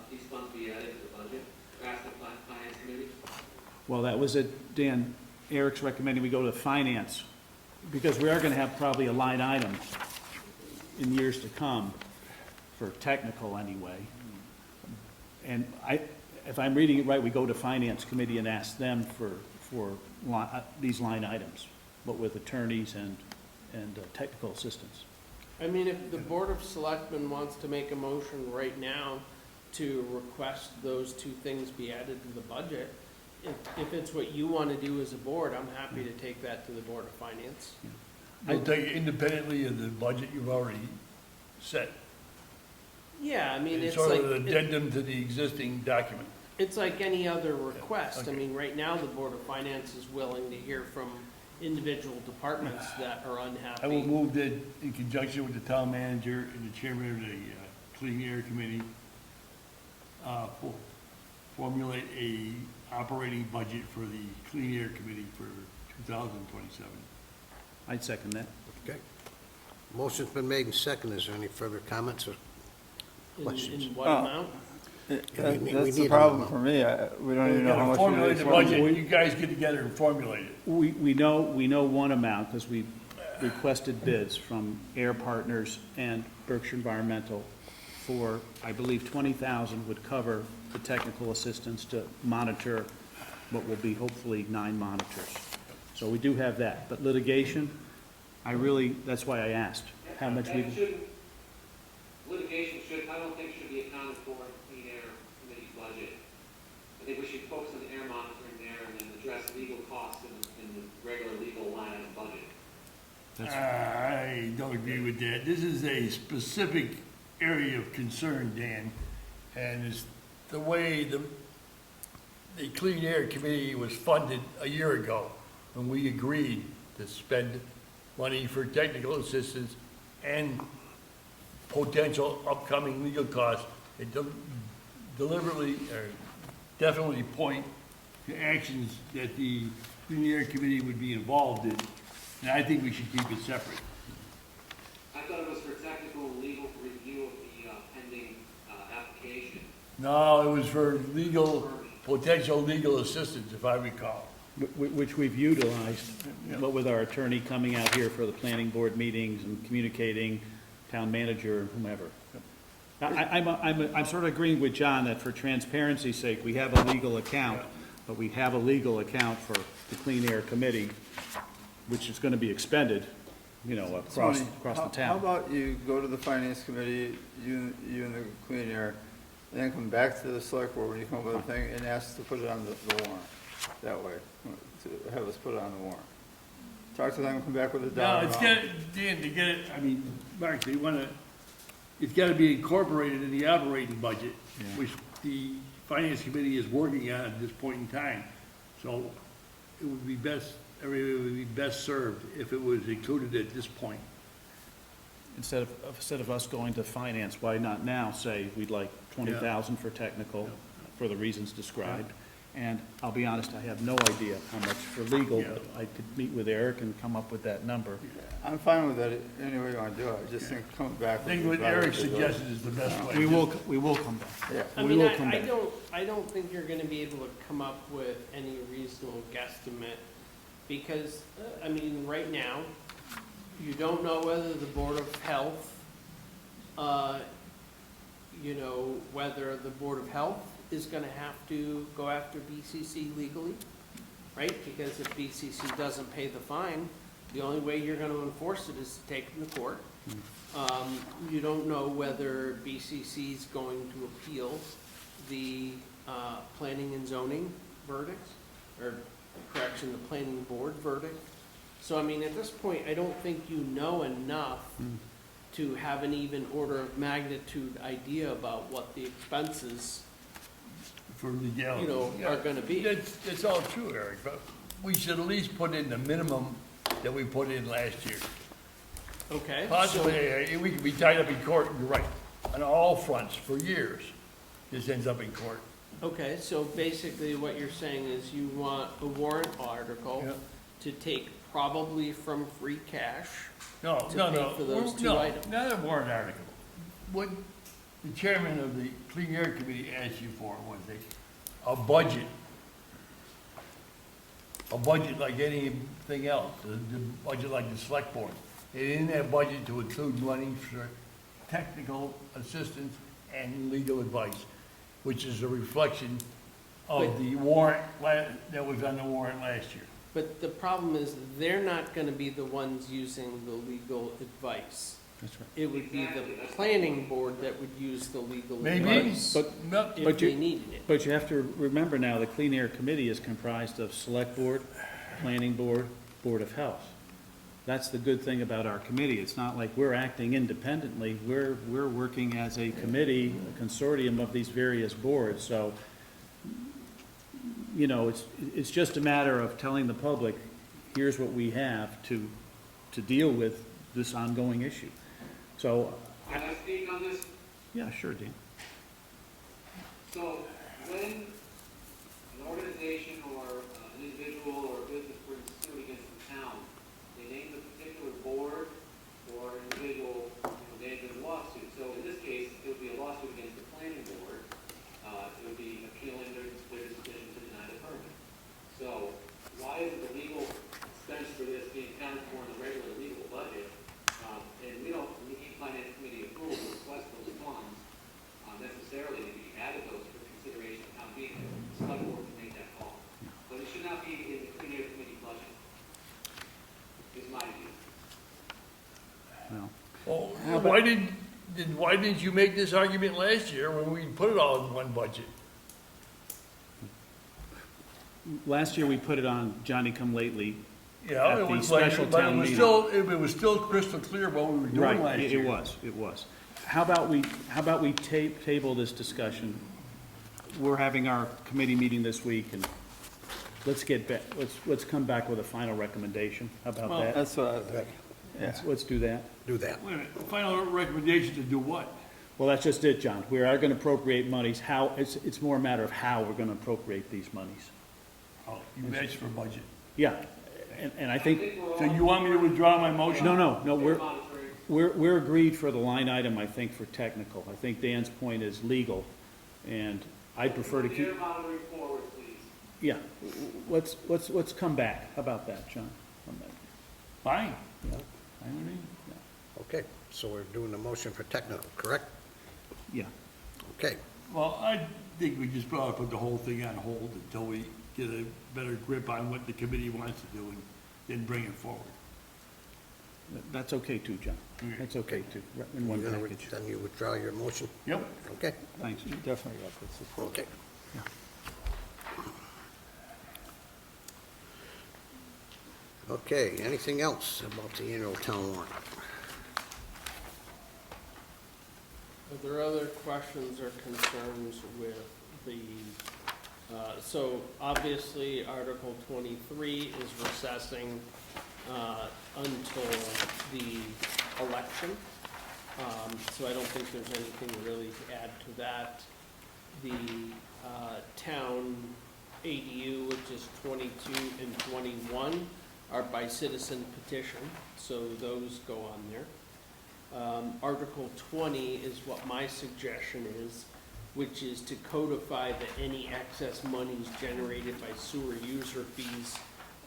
these funds be added to the budget, ask the finance committee? Well, that was it, Dan, Eric's recommending we go to finance, because we are gonna have probably a line item in years to come, for technical anyway. And if I'm reading it right, we go to finance committee and ask them for these line items, but with attorneys and technical assistance. I mean, if the Board of Selectmen wants to make a motion right now to request those two things be added to the budget, if it's what you want to do as a board, I'm happy to take that to the Board of Finance. I'll take it independently of the budget you've already set. Yeah, I mean, It's it's sort like, of an addendum to the existing document. it's like any other request. I Okay. mean, right now, the Board of Finance is willing to hear from individual departments that are unhappy. I will move that in conjunction with the town manager and the chairman of the Clean Air Committee, formulate a operating budget for the Clean Air Committee for 2027. I'd second that. Okay. Motion's been made and seconded. Is there any further comments or questions? In what amount? we That's the need a problem number. for me. We don't even You know how gotta much. formulate the we budget, you guys get together and formulate it. We know one amount, because we requested bids from Air Partners and Berkshire Environmental for, I believe, 20,000 would cover the technical assistance to monitor what will be hopefully 9 monitors. So we do have that, but litigation, that's why I asked, how much we, Litigation should, I don't think should be accounted for in Clean Air Committee's budget. I think we should focus on the air monitoring there and then address legal costs in the regular legal line item budget. I don't agree with that. This is a specific area of concern, Dan, and it's the way the Clean Air Committee was funded a year ago, when we agreed to spend money for technical assistance and potential upcoming legal costs. It deliberately, or definitely point to actions that the Clean Air Committee would be involved in, and I think we should keep it separate. I thought it was for technical and legal review of the pending application. No, it was for potential legal assistance, if I recall. which we've utilized, but with our attorney coming out here for the planning board meetings and communicating, town manager, whomever. I'm sort of agreeing with John that for transparency's sake, we have a legal account, but we have a legal account for the Clean Air Committee, which is gonna be expended, across the How town. about you go to the finance committee, you and the Clean Air, and then come back to the select board when you come up with a thing and ask to put it on the warrant, that way, to have us put it on the warrant. Talk to them and come back with a No, dollar it's amount. got, Dan, to get it, Mark, they wanna, it's gotta be incorporated in the operating budget, which the finance committee is working on at this point in time. So it would be best, everybody would be best served if it was included at this point. Instead of us going to finance, why not now say we'd like 20,000 for technical, for the reasons described? And I'll be honest, I have no idea how much for legal, but I could meet with Eric and come up with that number. I'm fine with that, any way you wanna do it, I just think coming back. I think what Eric suggested is the best way. We will come back. Yeah. I We mean, will come back. I don't think you're gonna be able to come up with any reasonable guesstimate, because, right now, you don't know whether the Board of Health, whether the Board of Health is gonna have to go after BCC legally, right? Because if BCC doesn't pay the fine, the only way you're gonna enforce it is to take them to court. You don't know whether BCC is going to appeal the planning and zoning verdict, or correction, the planning board verdict. So, at this point, I don't think you know enough to have an even order of magnitude idea about what the expenses, For legality. are gonna be. That's all true, Eric, but we should at least put in the minimum that we put in last year. Okay? Possibly, we could be tied up in court, you're right, on all fronts for years. this ends up in court. Okay, so basically what you're saying is you want a warrant article Yeah. to take probably from free cash. No, To no, pay no. for those two No, items. not a warrant article. What the chairman of the Clean Air Committee asked you for was a budget. A budget like anything else, the budget like the select board. And in that budget to include money for technical assistance and legal advice, which is a reflection of But- the warrant that was on the warrant last year. But the problem is, they're not gonna be the ones using the legal advice. That's right. It would be the planning board that would use the legal Maybe, advice. But- no, If but they you- needed it. But you have to remember now, the Clean Air Committee is comprised of Select Board, Planning Board, Board of Health. That's the good thing about our committee. It's not like we're acting independently. We're working as a committee, a consortium of these various boards. So, you know, it's just a matter of telling the public, here's what we have to deal with this ongoing issue. So, Can I speak on this? yeah, sure, Dean. So when an organization or an individual or a business brings a suit against the town, they name the particular board or individual, named in the lawsuit. So in this case, it would be a lawsuit against the planning board. It would be appealing their decision to deny the permit. So why isn't the legal expense for this being accounted for in the regular legal budget? And we don't need finance committee approval to request those funds necessarily to be added those for consideration of town meeting. The select board can make that call. But it should not be in the Clean Air Committee budget, is my view. Well, Well, why didn't you make this argument last year when we put it all in one budget? last year we put it on Johnny-come-lately. Yeah, At it the was like, special but town it was meeting. still, it was still crystal clear what we were doing last year. It was. How about we table this discussion? We're having our committee meeting this week, and let's get back, let's come back with a final recommendation. How about that? That's what I think. Let's do that. Do that. Wait a minute, final recommendation to do what? Well, that's just it, John. We are gonna appropriate monies. How, it's more a matter of how we're gonna appropriate these monies. Oh, you asked for a budget. Yeah, and I think, So you want me to withdraw my motion? no, They're monitoring. we're agreed for the line item, I think, for technical. I think Dan's point is legal, and I'd prefer to keep, They're monitoring forward, please. yeah, let's come back. How about that, John? Come back. Fine. Yeah, I mean, Okay, so we're doing the motion for technical, correct? yeah. Okay, Well, I think we just probably put the whole thing on hold until we get a better grip on what the committee wants to do and then bring it forward. That's okay too, John. That's okay too, in you're one gonna, package. then you withdraw your motion? Yep. Okay, Thanks. Definitely got the support. okay. Yeah. Okay, anything else about the annual town warrant? Are there other questions or concerns with the, so obviously Article 23 is recessing until the election. So I don't think there's anything really to add to that. The town ADU, which is 22 and 21, are by citizen petition, so those go on there. Article 20 is what my suggestion is, which is to codify that any excess monies generated by sewer user fees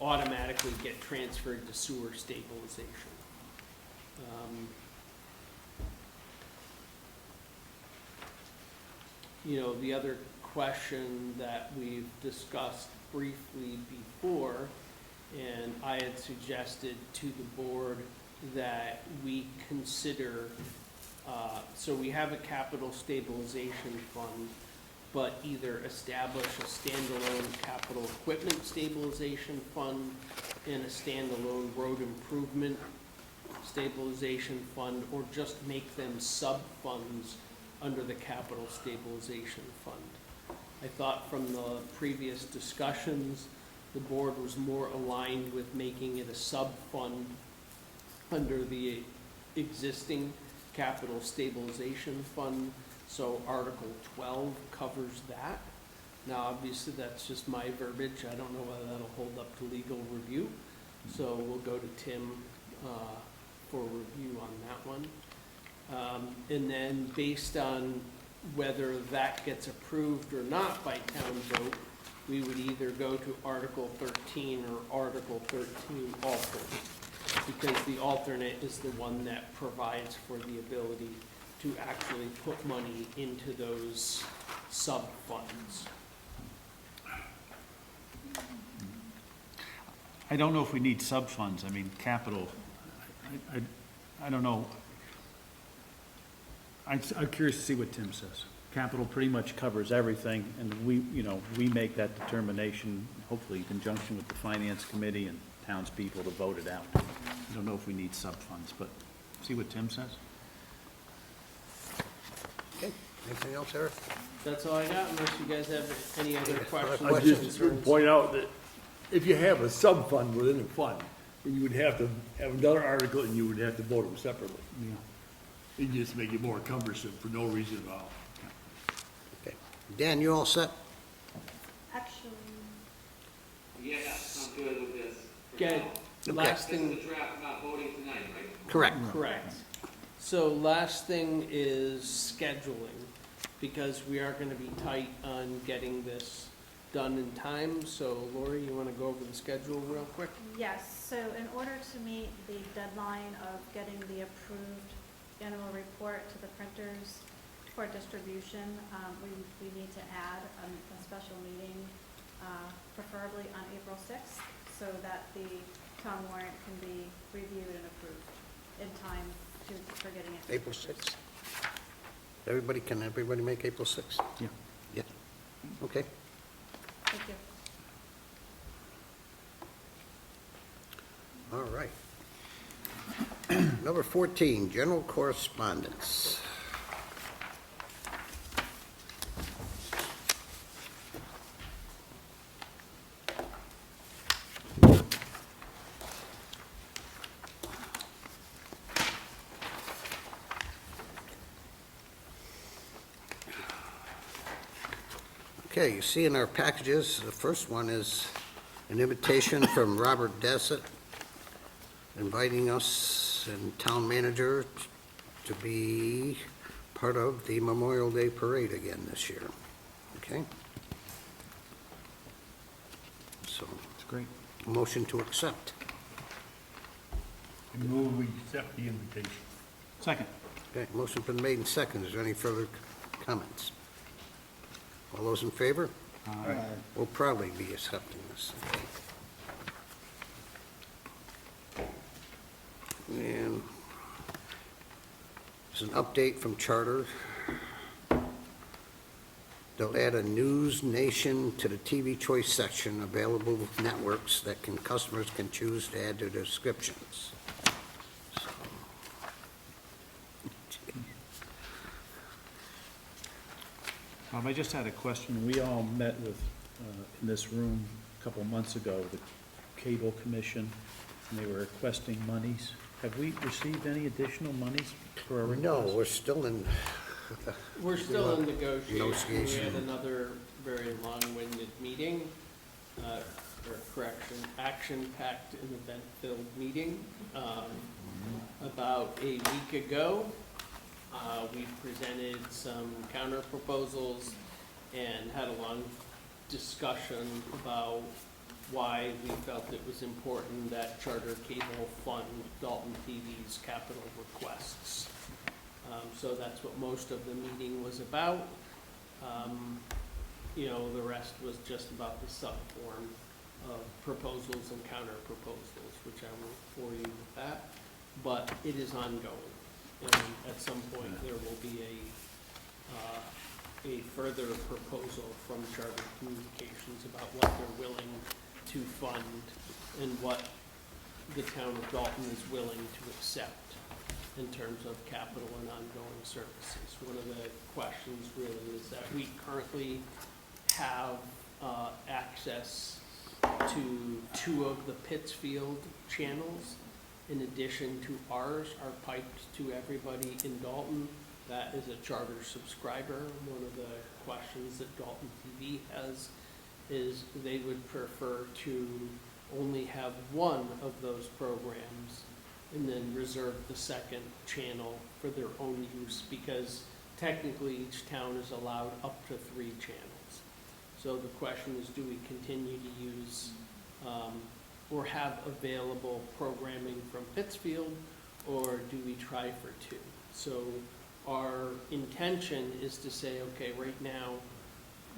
automatically get transferred to sewer stabilization. You know, the other question that we've discussed briefly before, and I had suggested to the board that we consider, so we have a capital stabilization fund, but either establish a standalone capital equipment stabilization fund and a standalone road improvement stabilization fund, or just make them sub-funds under the capital stabilization fund. I thought from the previous discussions, the board was more aligned with making it a sub-fund under the existing capital stabilization fund, So Article 12 covers that. Now, obviously, that's just my verbiage. I don't know whether that'll hold up to legal review. So we'll go to Tim for review on that one. And then based on whether that gets approved or not by town vote, we would either go to Article 13 or Article 13 alternate, because the alternate is the one that provides for the ability to actually put money into those sub-funds. I don't know if we need sub-funds. I mean, capital, I don't know. I'm curious to see what Tim says. Capital pretty much covers everything, and we make that determination, hopefully in conjunction with the finance committee and townspeople to vote it out. I don't know if we need sub-funds, but see what Tim says. Okay, anything else, Eric? That's all I got, unless you guys have any other questions. I just would point out that if you have a sub-fund within a fund, then you would have to have another article and you would have to vote them separately. Yeah. It just make it more cumbersome for no reason at all. Okay. Dan, you all set? Actually, Yes, I'm good with this. for Okay, now. last This is thing, the draft about voting tonight, right? Correct. correct. So last thing is scheduling, because we are gonna be tight on getting this done in time. So Lori, you wanna go over the schedule real quick? yes, so in order to meet the deadline of getting the approved annual report to the printers for distribution, we need to add a special meeting, preferably on April 6th, so that the town warrant can be reviewed and approved in time for getting it. April 6th? Can everybody make April 6th? Yeah. Yeah, okay. Thank you. All right. Number 14, general correspondence. Okay, you see in our packages, the first one is an invitation from Robert Dessett inviting us and town manager to be part of the Memorial Day Parade again this year. Okay? So, It's great. a motion to accept. And move we accept the invitation. Second. Okay, motion's been made and seconded. Is there any further comments? All those in favor? We'll probably be accepting this. And there's an update from Charter. They'll add a News Nation to the TV Choice section, available networks that customers can choose to add to their descriptions. So, Bob, I just had a question. We all met with, in this room a couple months ago, the Cable Commission, and they were requesting monies. Have we received any additional monies for our request? no, we're still in. We're still in negotiation. We Negotiation. had another very long-winded meeting, or correction, action-packed and event-filled meeting, about a week ago. We presented some counter proposals and had a long discussion about why we felt it was important that Charter Cable fund Dalton TV's capital requests. So that's what most of the meeting was about. The rest was just about the sub-form of proposals and counter proposals, which I won't bore you with that. But it is ongoing, and at some point there will be a further proposal from Charter Communications about what they're willing to fund and what the town of Dalton is willing to accept in terms of capital and ongoing services. One of the questions really is that we currently have access to 2 of the Pittsfield channels in addition to ours are piped to everybody in Dalton. that is a charter subscriber. One of the questions that Dalton TV has is they would prefer to only have one of those programs and then reserve the second channel for their own use, because technically each town is allowed up to 3 channels. So the question is, do we continue to use or have available programming from Pittsfield, or do we try for 2? So our intention is to say, okay, right now,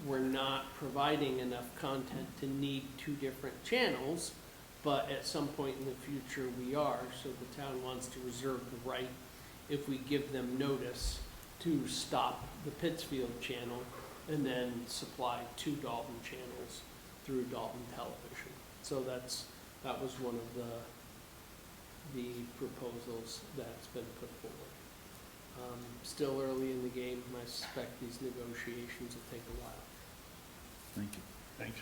we're not providing enough content to need 2 different channels, but at some point in the future we are, so the town wants to reserve the right, if we give them notice, to stop the Pittsfield channel and then supply 2 Dalton channels through Dalton Television. So that was one of the proposals that's been put forward. Still early in the game, I suspect these negotiations will take a while. Thank you. Thanks.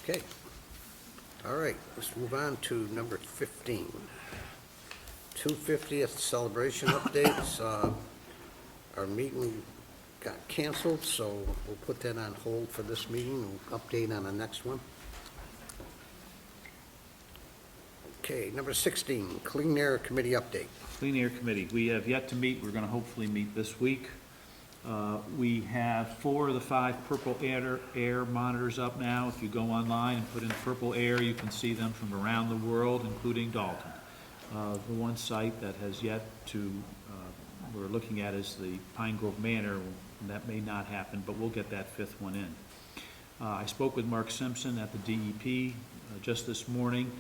Okay. All right, let's move on to number 15. 250th celebration updates. Our meeting got canceled, so we'll put that on hold for this meeting. We'll update on the next one. Okay, number 16, Clean Air Committee update. Clean Air Committee, we have yet to meet. We're going to hopefully meet this week. We have 4 of the 5 purple air monitors up now. If you go online and put in purple air, you can see them from around the world, including Dalton. The one site that has yet to, we're looking at is the Pine Grove Manor, and that may not happen, but we'll get that 5th one in. I spoke with Mark Simpson at the DEP just this morning.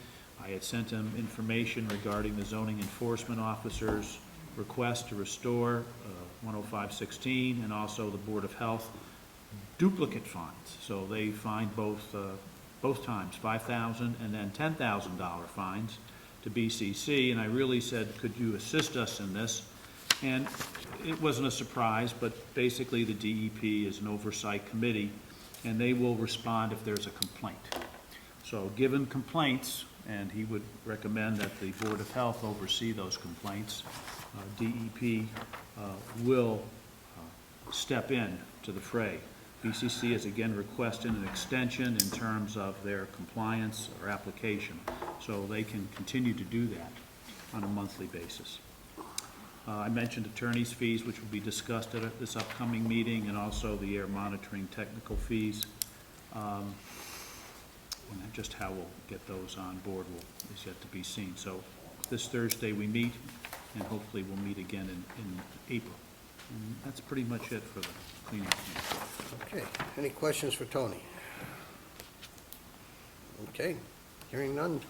I had sent him information regarding the zoning enforcement officer's request to restore 10516 and also the Board of Health duplicate fines. So they fined both times, $5,000 and then $10,000 fines to BCC. And I really said, could you assist us in this? And it wasn't a surprise, but basically the DEP is an oversight committee, and they will respond if there's a complaint. So given complaints, and he would recommend that the Board of Health oversee those complaints, DEP will step in to the fray. BCC is again requesting an extension in terms of their compliance or application, so they can continue to do that on a monthly basis. I mentioned attorney's fees, which will be discussed at this upcoming meeting, and also the air monitoring technical fees. And just how we'll get those on board is yet to be seen. So this Thursday we meet, and hopefully we'll meet again in April. And that's pretty much it for the cleaning committee. Okay, any questions for Tony? Okay, hearing none.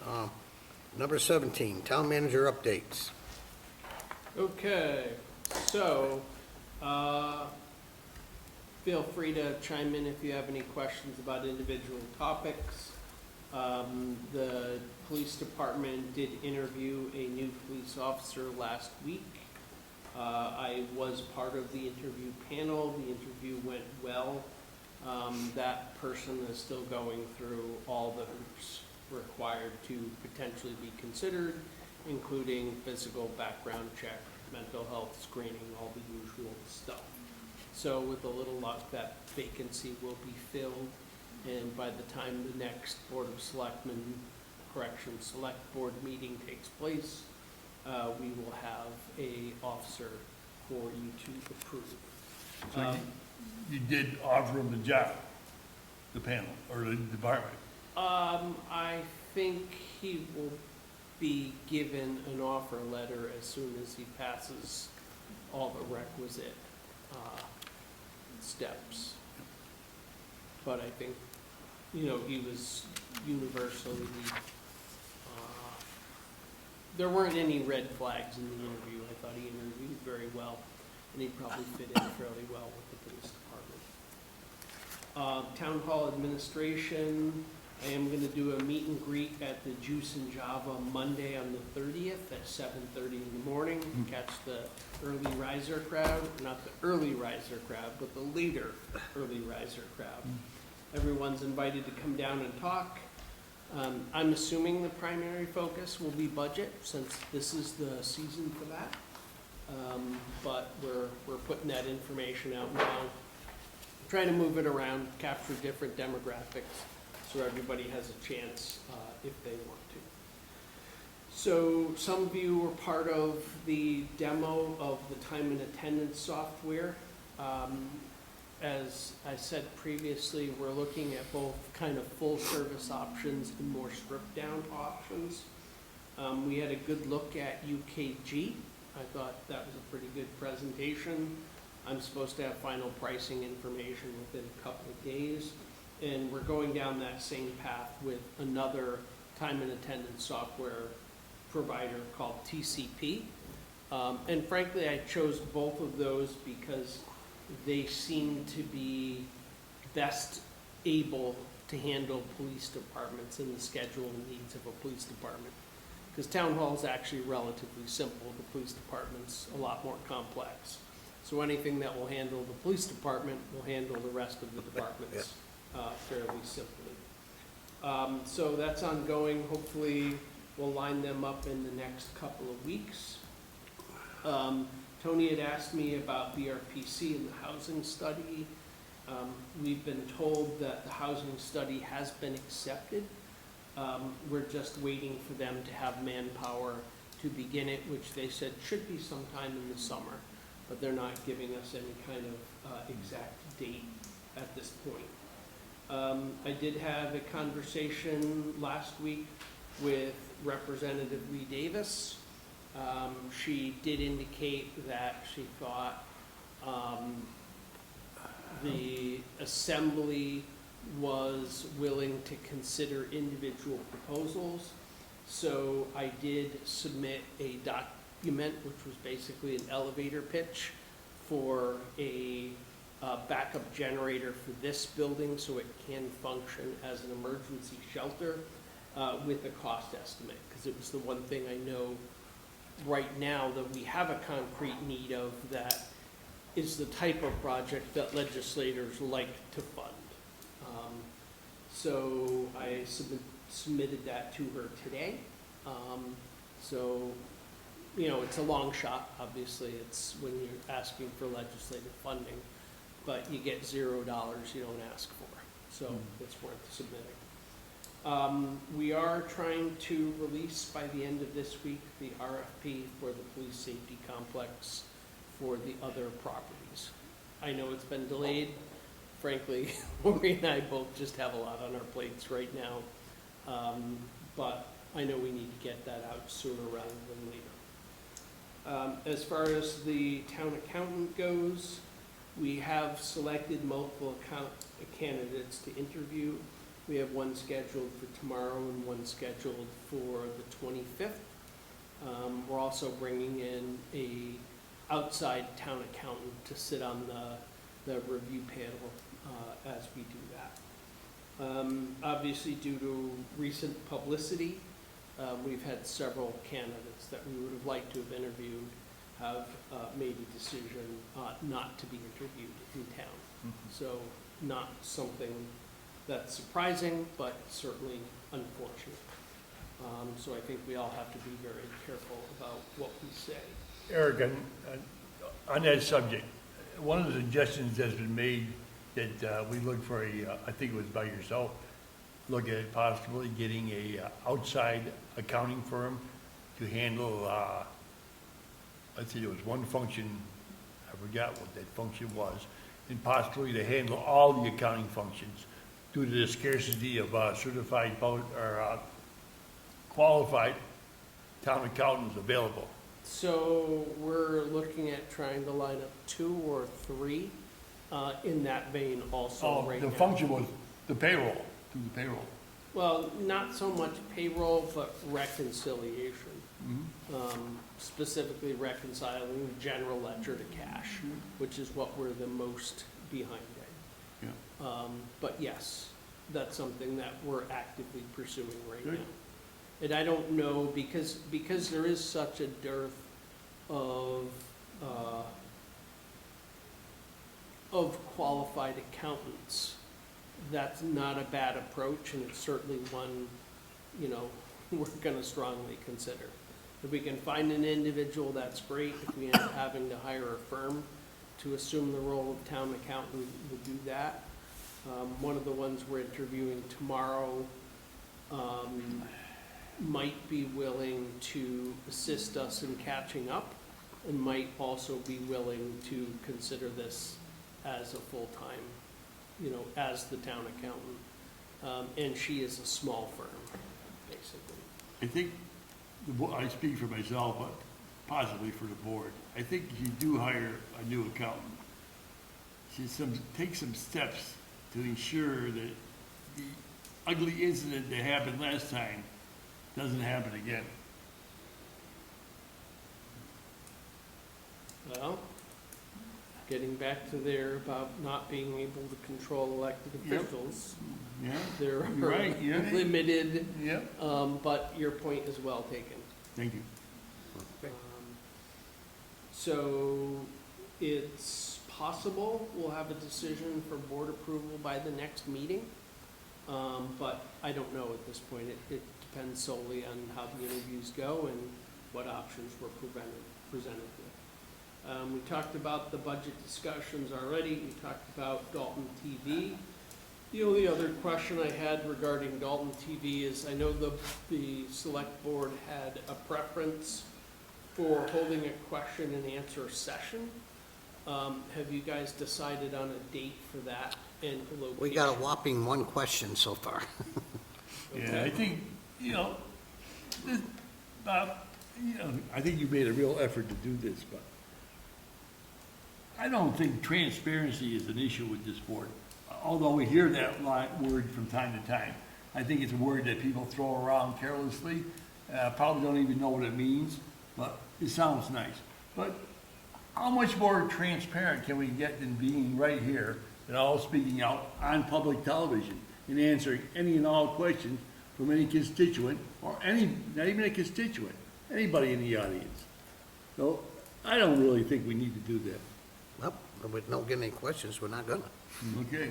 Number 17, Town Manager updates. Okay, so feel free to chime in if you have any questions about individual topics. The police department did interview a new police officer last week. I was part of the interview panel. The interview went well. That person is still going through all the hoops required to potentially be considered, including physical background check, mental health screening, all the usual stuff. So with a little luck, that vacancy will be filled, and by the time the next Board of Selectmen, Select-Board meeting takes place, we will have a officer for you to approve. You did offer him the job, the panel, or the department? I think he will be given an offer letter as soon as he passes all the requisite steps. But I think, he was universally, there weren't any red flags in the interview. I thought he interviewed very well, and he probably fit in fairly well with the police department. Town Hall Administration, I am going to do a meet and greet at the Juice and Java Monday on the 30th at 7:30 in the morning. Catch the early riser crowd, not the early riser crowd, but the later early riser crowd. Everyone's invited to come down and talk. I'm assuming the primary focus will be budget, since this is the season for that. But we're putting that information out now, trying to move it around, capture different demographics, so everybody has a chance if they want to. So some of you were part of the demo of the time and attendance software. As I said previously, we're looking at both kind of full service options and more stripped down options. We had a good look at UKG. I thought that was a pretty good presentation. I'm supposed to have final pricing information within a couple of days. And we're going down that same path with another time and attendance software provider called TCP. And frankly, I chose both of those because they seem to be best able to handle police departments and the schedule and needs of a police department. Because town hall is actually relatively simple, the police department's a lot more complex. So anything that will handle the police department will handle the rest of the departments fairly simply. So that's ongoing. Hopefully we'll line them up in the next couple of weeks. Tony had asked me about BRPC and the housing study. We've been told that the housing study has been accepted. We're just waiting for them to have manpower to begin it, which they said should be sometime in the summer, but they're not giving us any kind of exact date at this point. I did have a conversation last week with Representative Lee Davis. She did indicate that she thought the Assembly was willing to consider individual proposals. So I did submit a document, which was basically an elevator pitch for a backup generator for this building so it can function as an emergency shelter with a cost estimate, because it was the one thing I know right now that we have a concrete need of, that is the type of project that legislators like to fund. So I submitted that to her today. So, you know, it's a long shot, obviously. It's when you're asking for legislative funding, but you get $0 you don't ask for. So it's worth submitting. We are trying to release by the end of this week the RFP for the police safety complex for the other properties. I know it's been delayed. Frankly, Lori and I both just have a lot on our plates right now. But I know we need to get that out sooner rather than later. As far as the town accountant goes, we have selected multiple candidates to interview. We have one scheduled for tomorrow and one scheduled for the 25th. We're also bringing in a outside town accountant to sit on the review panel as we do that. Obviously, due to recent publicity, we've had several candidates that we would have liked to have interviewed have made a decision not to be interviewed in town. So not something that's surprising, but certainly unfortunate. So I think we all have to be very careful about what we say. Eric, on that subject, one of the suggestions that's been made that we look for I think it was by yourself, look at possibly getting a outside accounting firm to handle, I think there was one function, I forgot what that function was, and possibly to handle all the accounting functions due to the scarcity of certified or qualified town accountants available. So we're looking at trying to line up 2 or 3 in that vein also right now. The function was the payroll, do the payroll. Well, not so much payroll, but reconciliation. Specifically reconciling general ledger to cash, which is what we're the most behind in. Yeah. But yes, that's something that we're actively pursuing right Good. now. And I don't know, because there is such a dearth of qualified accountants, that's not a bad approach, and it's certainly one, you know, we're gonna strongly consider. If we can find an individual, that's great. If we end up having to hire a firm to assume the role of town accountant, we'll do that. One of the ones we're interviewing tomorrow might be willing to assist us in catching up and might also be willing to consider this as a full-time, you know, as the town accountant. And she is a small firm, basically. I think, I speak for myself, but possibly for the board. I think if you do hire a new accountant, take some steps to ensure that the ugly incident that happened last time doesn't happen again. Well, getting back to there about not being able to control elected Yep. officials, Yeah? there are You're right, yeah. limited, Yep. but your point is well taken. Thank you. So it's possible we'll have a decision for board approval by the next meeting, but I don't know at this point. It depends solely on how the interviews go and what options we're presented with. We talked about the budget discussions already. We talked about Dalton TV. The only other question I had regarding Dalton TV is I know the select board had a preference for holding a question and answer session. Have you guys decided on a date for that and a location? We got a whopping one question so far. Yeah, I think, you know, this, Bob, you know, I think you made a real effort to do this, but I don't think transparency is an issue with this board. Although we hear that word from time to time. I think it's a word that people throw around carelessly, probably don't even know what it means, but it sounds nice. But how much more transparent can we get than being right here and all speaking out on public television and answering any and all questions from any constituent or not even a constituent, anybody in the audience? So I don't really think we need to do that. Well, if we don't get any questions, we're not gonna. Okay.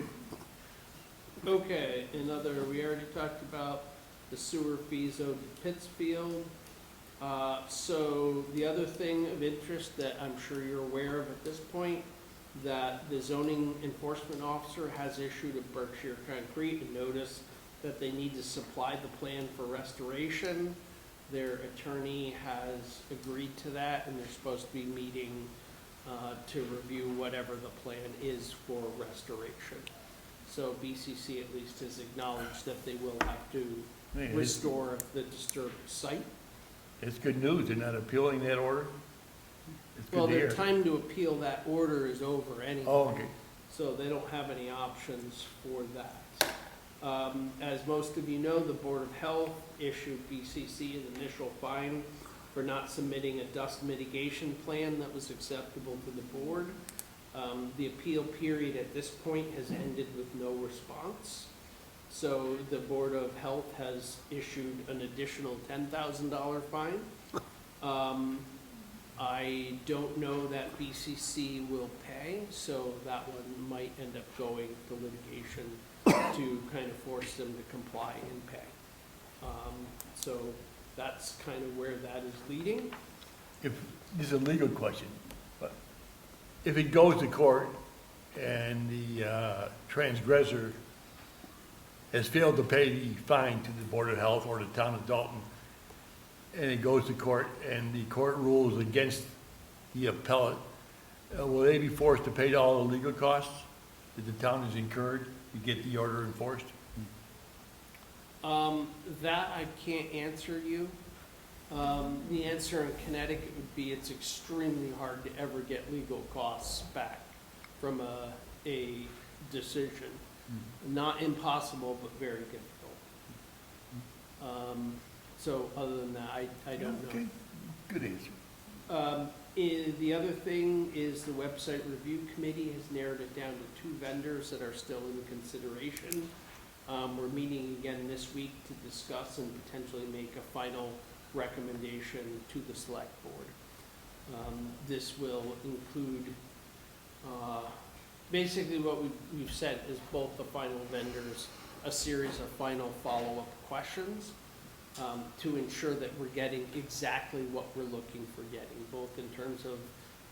Okay, we already talked about the sewer fees owed to Pittsfield. So the other thing of interest that I'm sure you're aware of at this point, that the zoning enforcement officer has issued a Berkshire Concrete a notice that they need to supply the plan for restoration. Their attorney has agreed to that, and they're supposed to be meeting to review whatever the plan is for restoration. So BCC at least has acknowledged that they will have to Hey, restore the disturbed site. It's good news, they're not appealing that order? It's good Well, to their hear. time to appeal that order is over anyway. Oh, okay. So they don't have any options for that. As most of you know, the Board of Health issued BCC an initial fine for not submitting a dust mitigation plan that was acceptable to the board. The appeal period at this point has ended with no response. So the Board of Health has issued an additional $10,000 fine. I don't know that BCC will pay, so that one might end up going to litigation to kind of force them to comply and pay. So that's kind of where that is leading. This is a legal question, but if it goes to court and the transgressor has failed to pay the fine to the Board of Health or the town of Dalton, and it goes to court and the court rules against the appellate, will they be forced to pay all the legal costs that the town has incurred to get the order enforced? That I can't answer you. The answer in Connecticut would be it's extremely hard to ever get legal costs back from a decision. Not impossible, but very difficult. So other than that, I don't know. Okay, good answer. The other thing is the website review committee has narrowed it down to 2 vendors that are still in consideration. We're meeting again this week to discuss and potentially make a final recommendation to the select board. This will include, basically what we've said is both the final vendors, a series of final follow-up questions, to ensure that we're getting exactly what we're looking for getting, both in terms of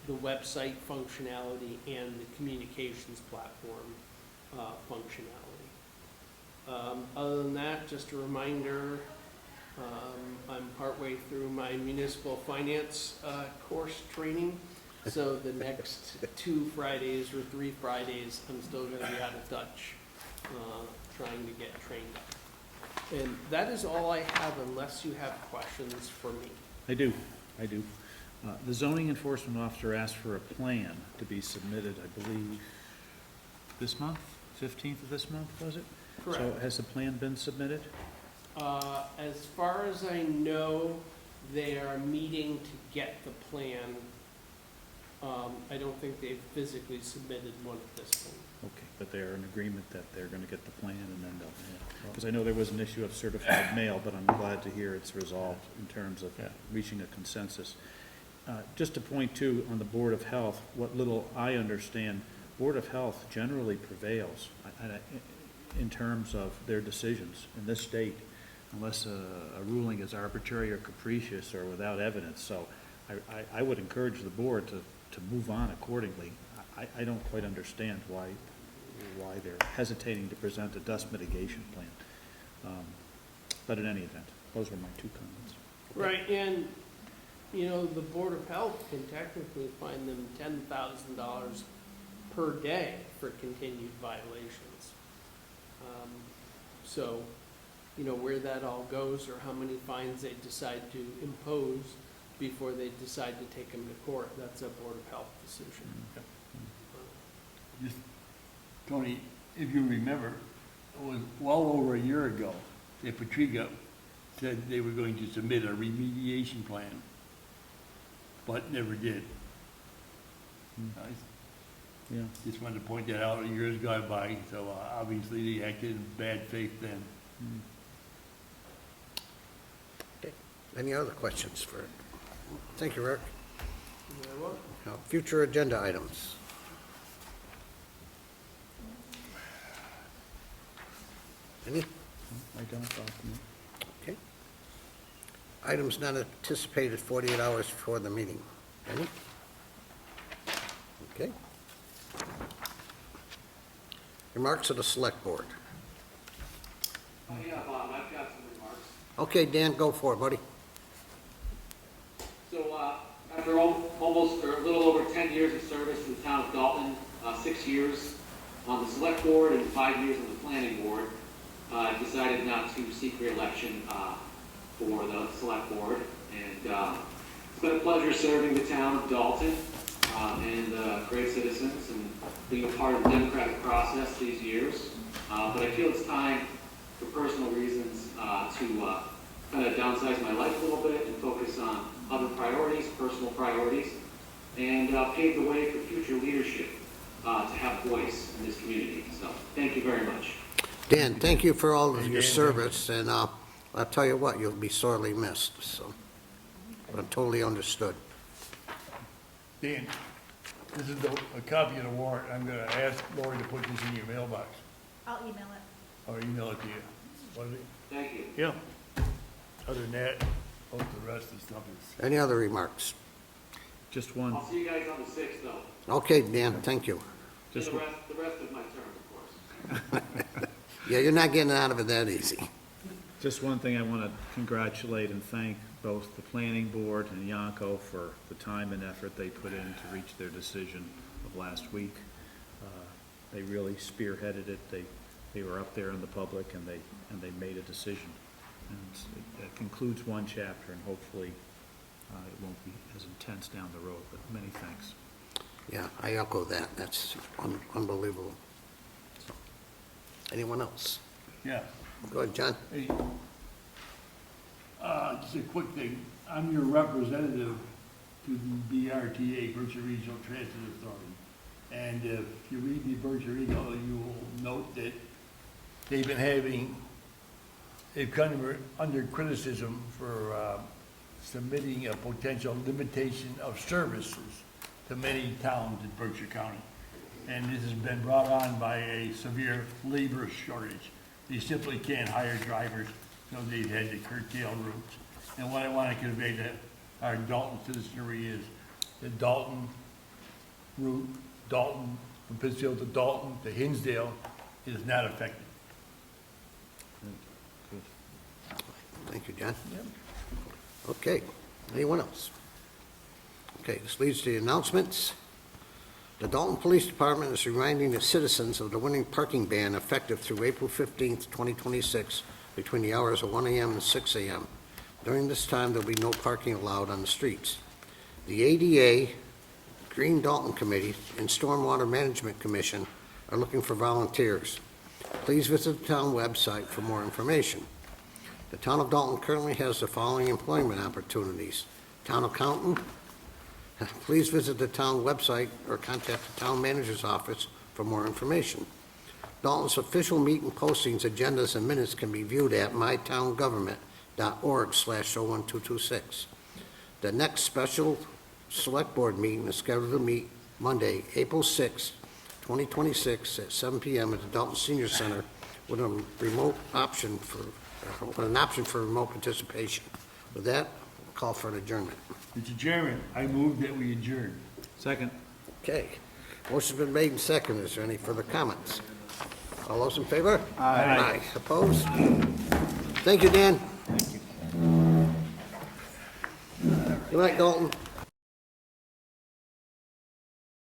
the website functionality and the communications platform functionality. Other than that, just a reminder, I'm partway through my municipal finance course training. So the next 2 Fridays or 3 Fridays, I'm still gonna be out of touch, trying to get trained up. And that is all I have unless you have questions for me. I do. The zoning enforcement officer asked for a plan to be submitted, I believe, this month, 15th of this month, was it? So Correct. has the plan been submitted? As far as I know, they are meeting to get the plan. I don't think they've physically submitted one at this point. Okay, but they're in agreement that they're gonna get the plan and then they'll, because I know there was an issue of certified mail, but I'm glad to hear it's resolved in terms of reaching a consensus. Just to point to, on the Board of Health, what little I understand, Board of Health generally prevails in terms of their decisions in this state, unless a ruling is arbitrary or capricious or without evidence. So I would encourage the board to move on accordingly. I don't quite understand why they're hesitating to present a dust mitigation plan. But in any event, those were my 2 comments. Right, and, you know, the Board of Health can technically fine them $10,000 per day for continued violations. So, you know, where that all goes or how many fines they decide to impose before they decide to take them to court, that's a Board of Health decision. Just, Tony, if you remember, it was well over a year ago that Patriga said they were going to submit a remediation plan, but never did. I Yeah. just wanted to point that out. Years gone by, so obviously they acted in bad faith then. Okay. Any other questions for, thank you, Rick. You know what? Now, future agenda items. Any? I don't thought, no. Okay. Items not anticipated 48 hours before the meeting. Any? Okay. Remarks of the Select Board. Yeah, Bob, I've got some remarks. Okay, Dan, go for it, buddy. So, after almost, or a little over 10 years of service in the town of Dalton, 6 years on the Select Board and 5 years on the Planning Board, I decided not to seek re-election for the Select Board. And it's been a pleasure serving the town of Dalton and great citizens and being a part of the democratic process these years. But I feel it's time, for personal reasons, to kind of downsize my life a little bit and focus on other priorities, personal priorities, and pave the way for future leadership to have voice in this community. So, thank you very much. Dan, thank you for all of your service, and I'll tell you what, you'll be sorely missed, so I'm totally understood. Dan, this is a copy of the warrant. I'm gonna ask Lori to put this in your mailbox, I'll email it. or email it to you. What is it? Thank you. Yeah. Other than that, most of the rest of the stuff is. Any other remarks? Just one. I'll see you guys on the 6th, though. Okay, Dan, thank you. And the rest of my term, of course. Yeah, you're not getting out of it that easy. Just one thing I want to congratulate and thank both the planning board and Yanko for the time and effort they put in to reach their decision of last week. They really spearheaded it. They were up there in the public and they made a decision. And it concludes one chapter, and hopefully it won't be as intense down the road, but many thanks. Yeah, I echo that. That's unbelievable. So, anyone else? Yeah. Go ahead, John. Hey, just a quick thing. I'm your representative to the BRTA, Berkshire Regional Transit Authority. And if you read the Berkshire Eagle, you will note that they've come under criticism for submitting a potential limitation of services to many towns in Berkshire County. And this has been brought on by a severe labor shortage. They simply can't hire drivers you know, they've had to curtail routes. And what I want to convey to our Dalton citizenry is the Dalton route, Dalton, from Pittsfield to Dalton to Hinsdale is not affected. Thank you, John. Okay, anyone else? Okay, this leads to the announcements. The Dalton Police Department is reminding the citizens of the winter parking ban effective through April 15th, 2026, between the hours of 1 a.m. and 6 a.m. During this time, there'll be no parking allowed on the streets. The ADA, Green Dalton Committee, and Stormwater Management Commission are looking for volunteers. Please visit the town website for more information. The town of Dalton currently has the following employment opportunities. Town accountant, please visit the town website or contact the town manager's office for more information. Dalton's official meeting postings, agendas, and minutes can be viewed at mytowngovernment.org/01226. The next special select board meeting is scheduled to meet Monday, April 6, 2026 at 7 p.m. at the Dalton Senior Center with an option for remote participation. With that, I'll call for an adjournment. Mr. Chairman, I move that we adjourn. Second. Okay. Motion's been made and seconded. Is there any further comments? All those in favor? Aye. Opposed? Thank you, Dan. Thank you. Good night, Dalton.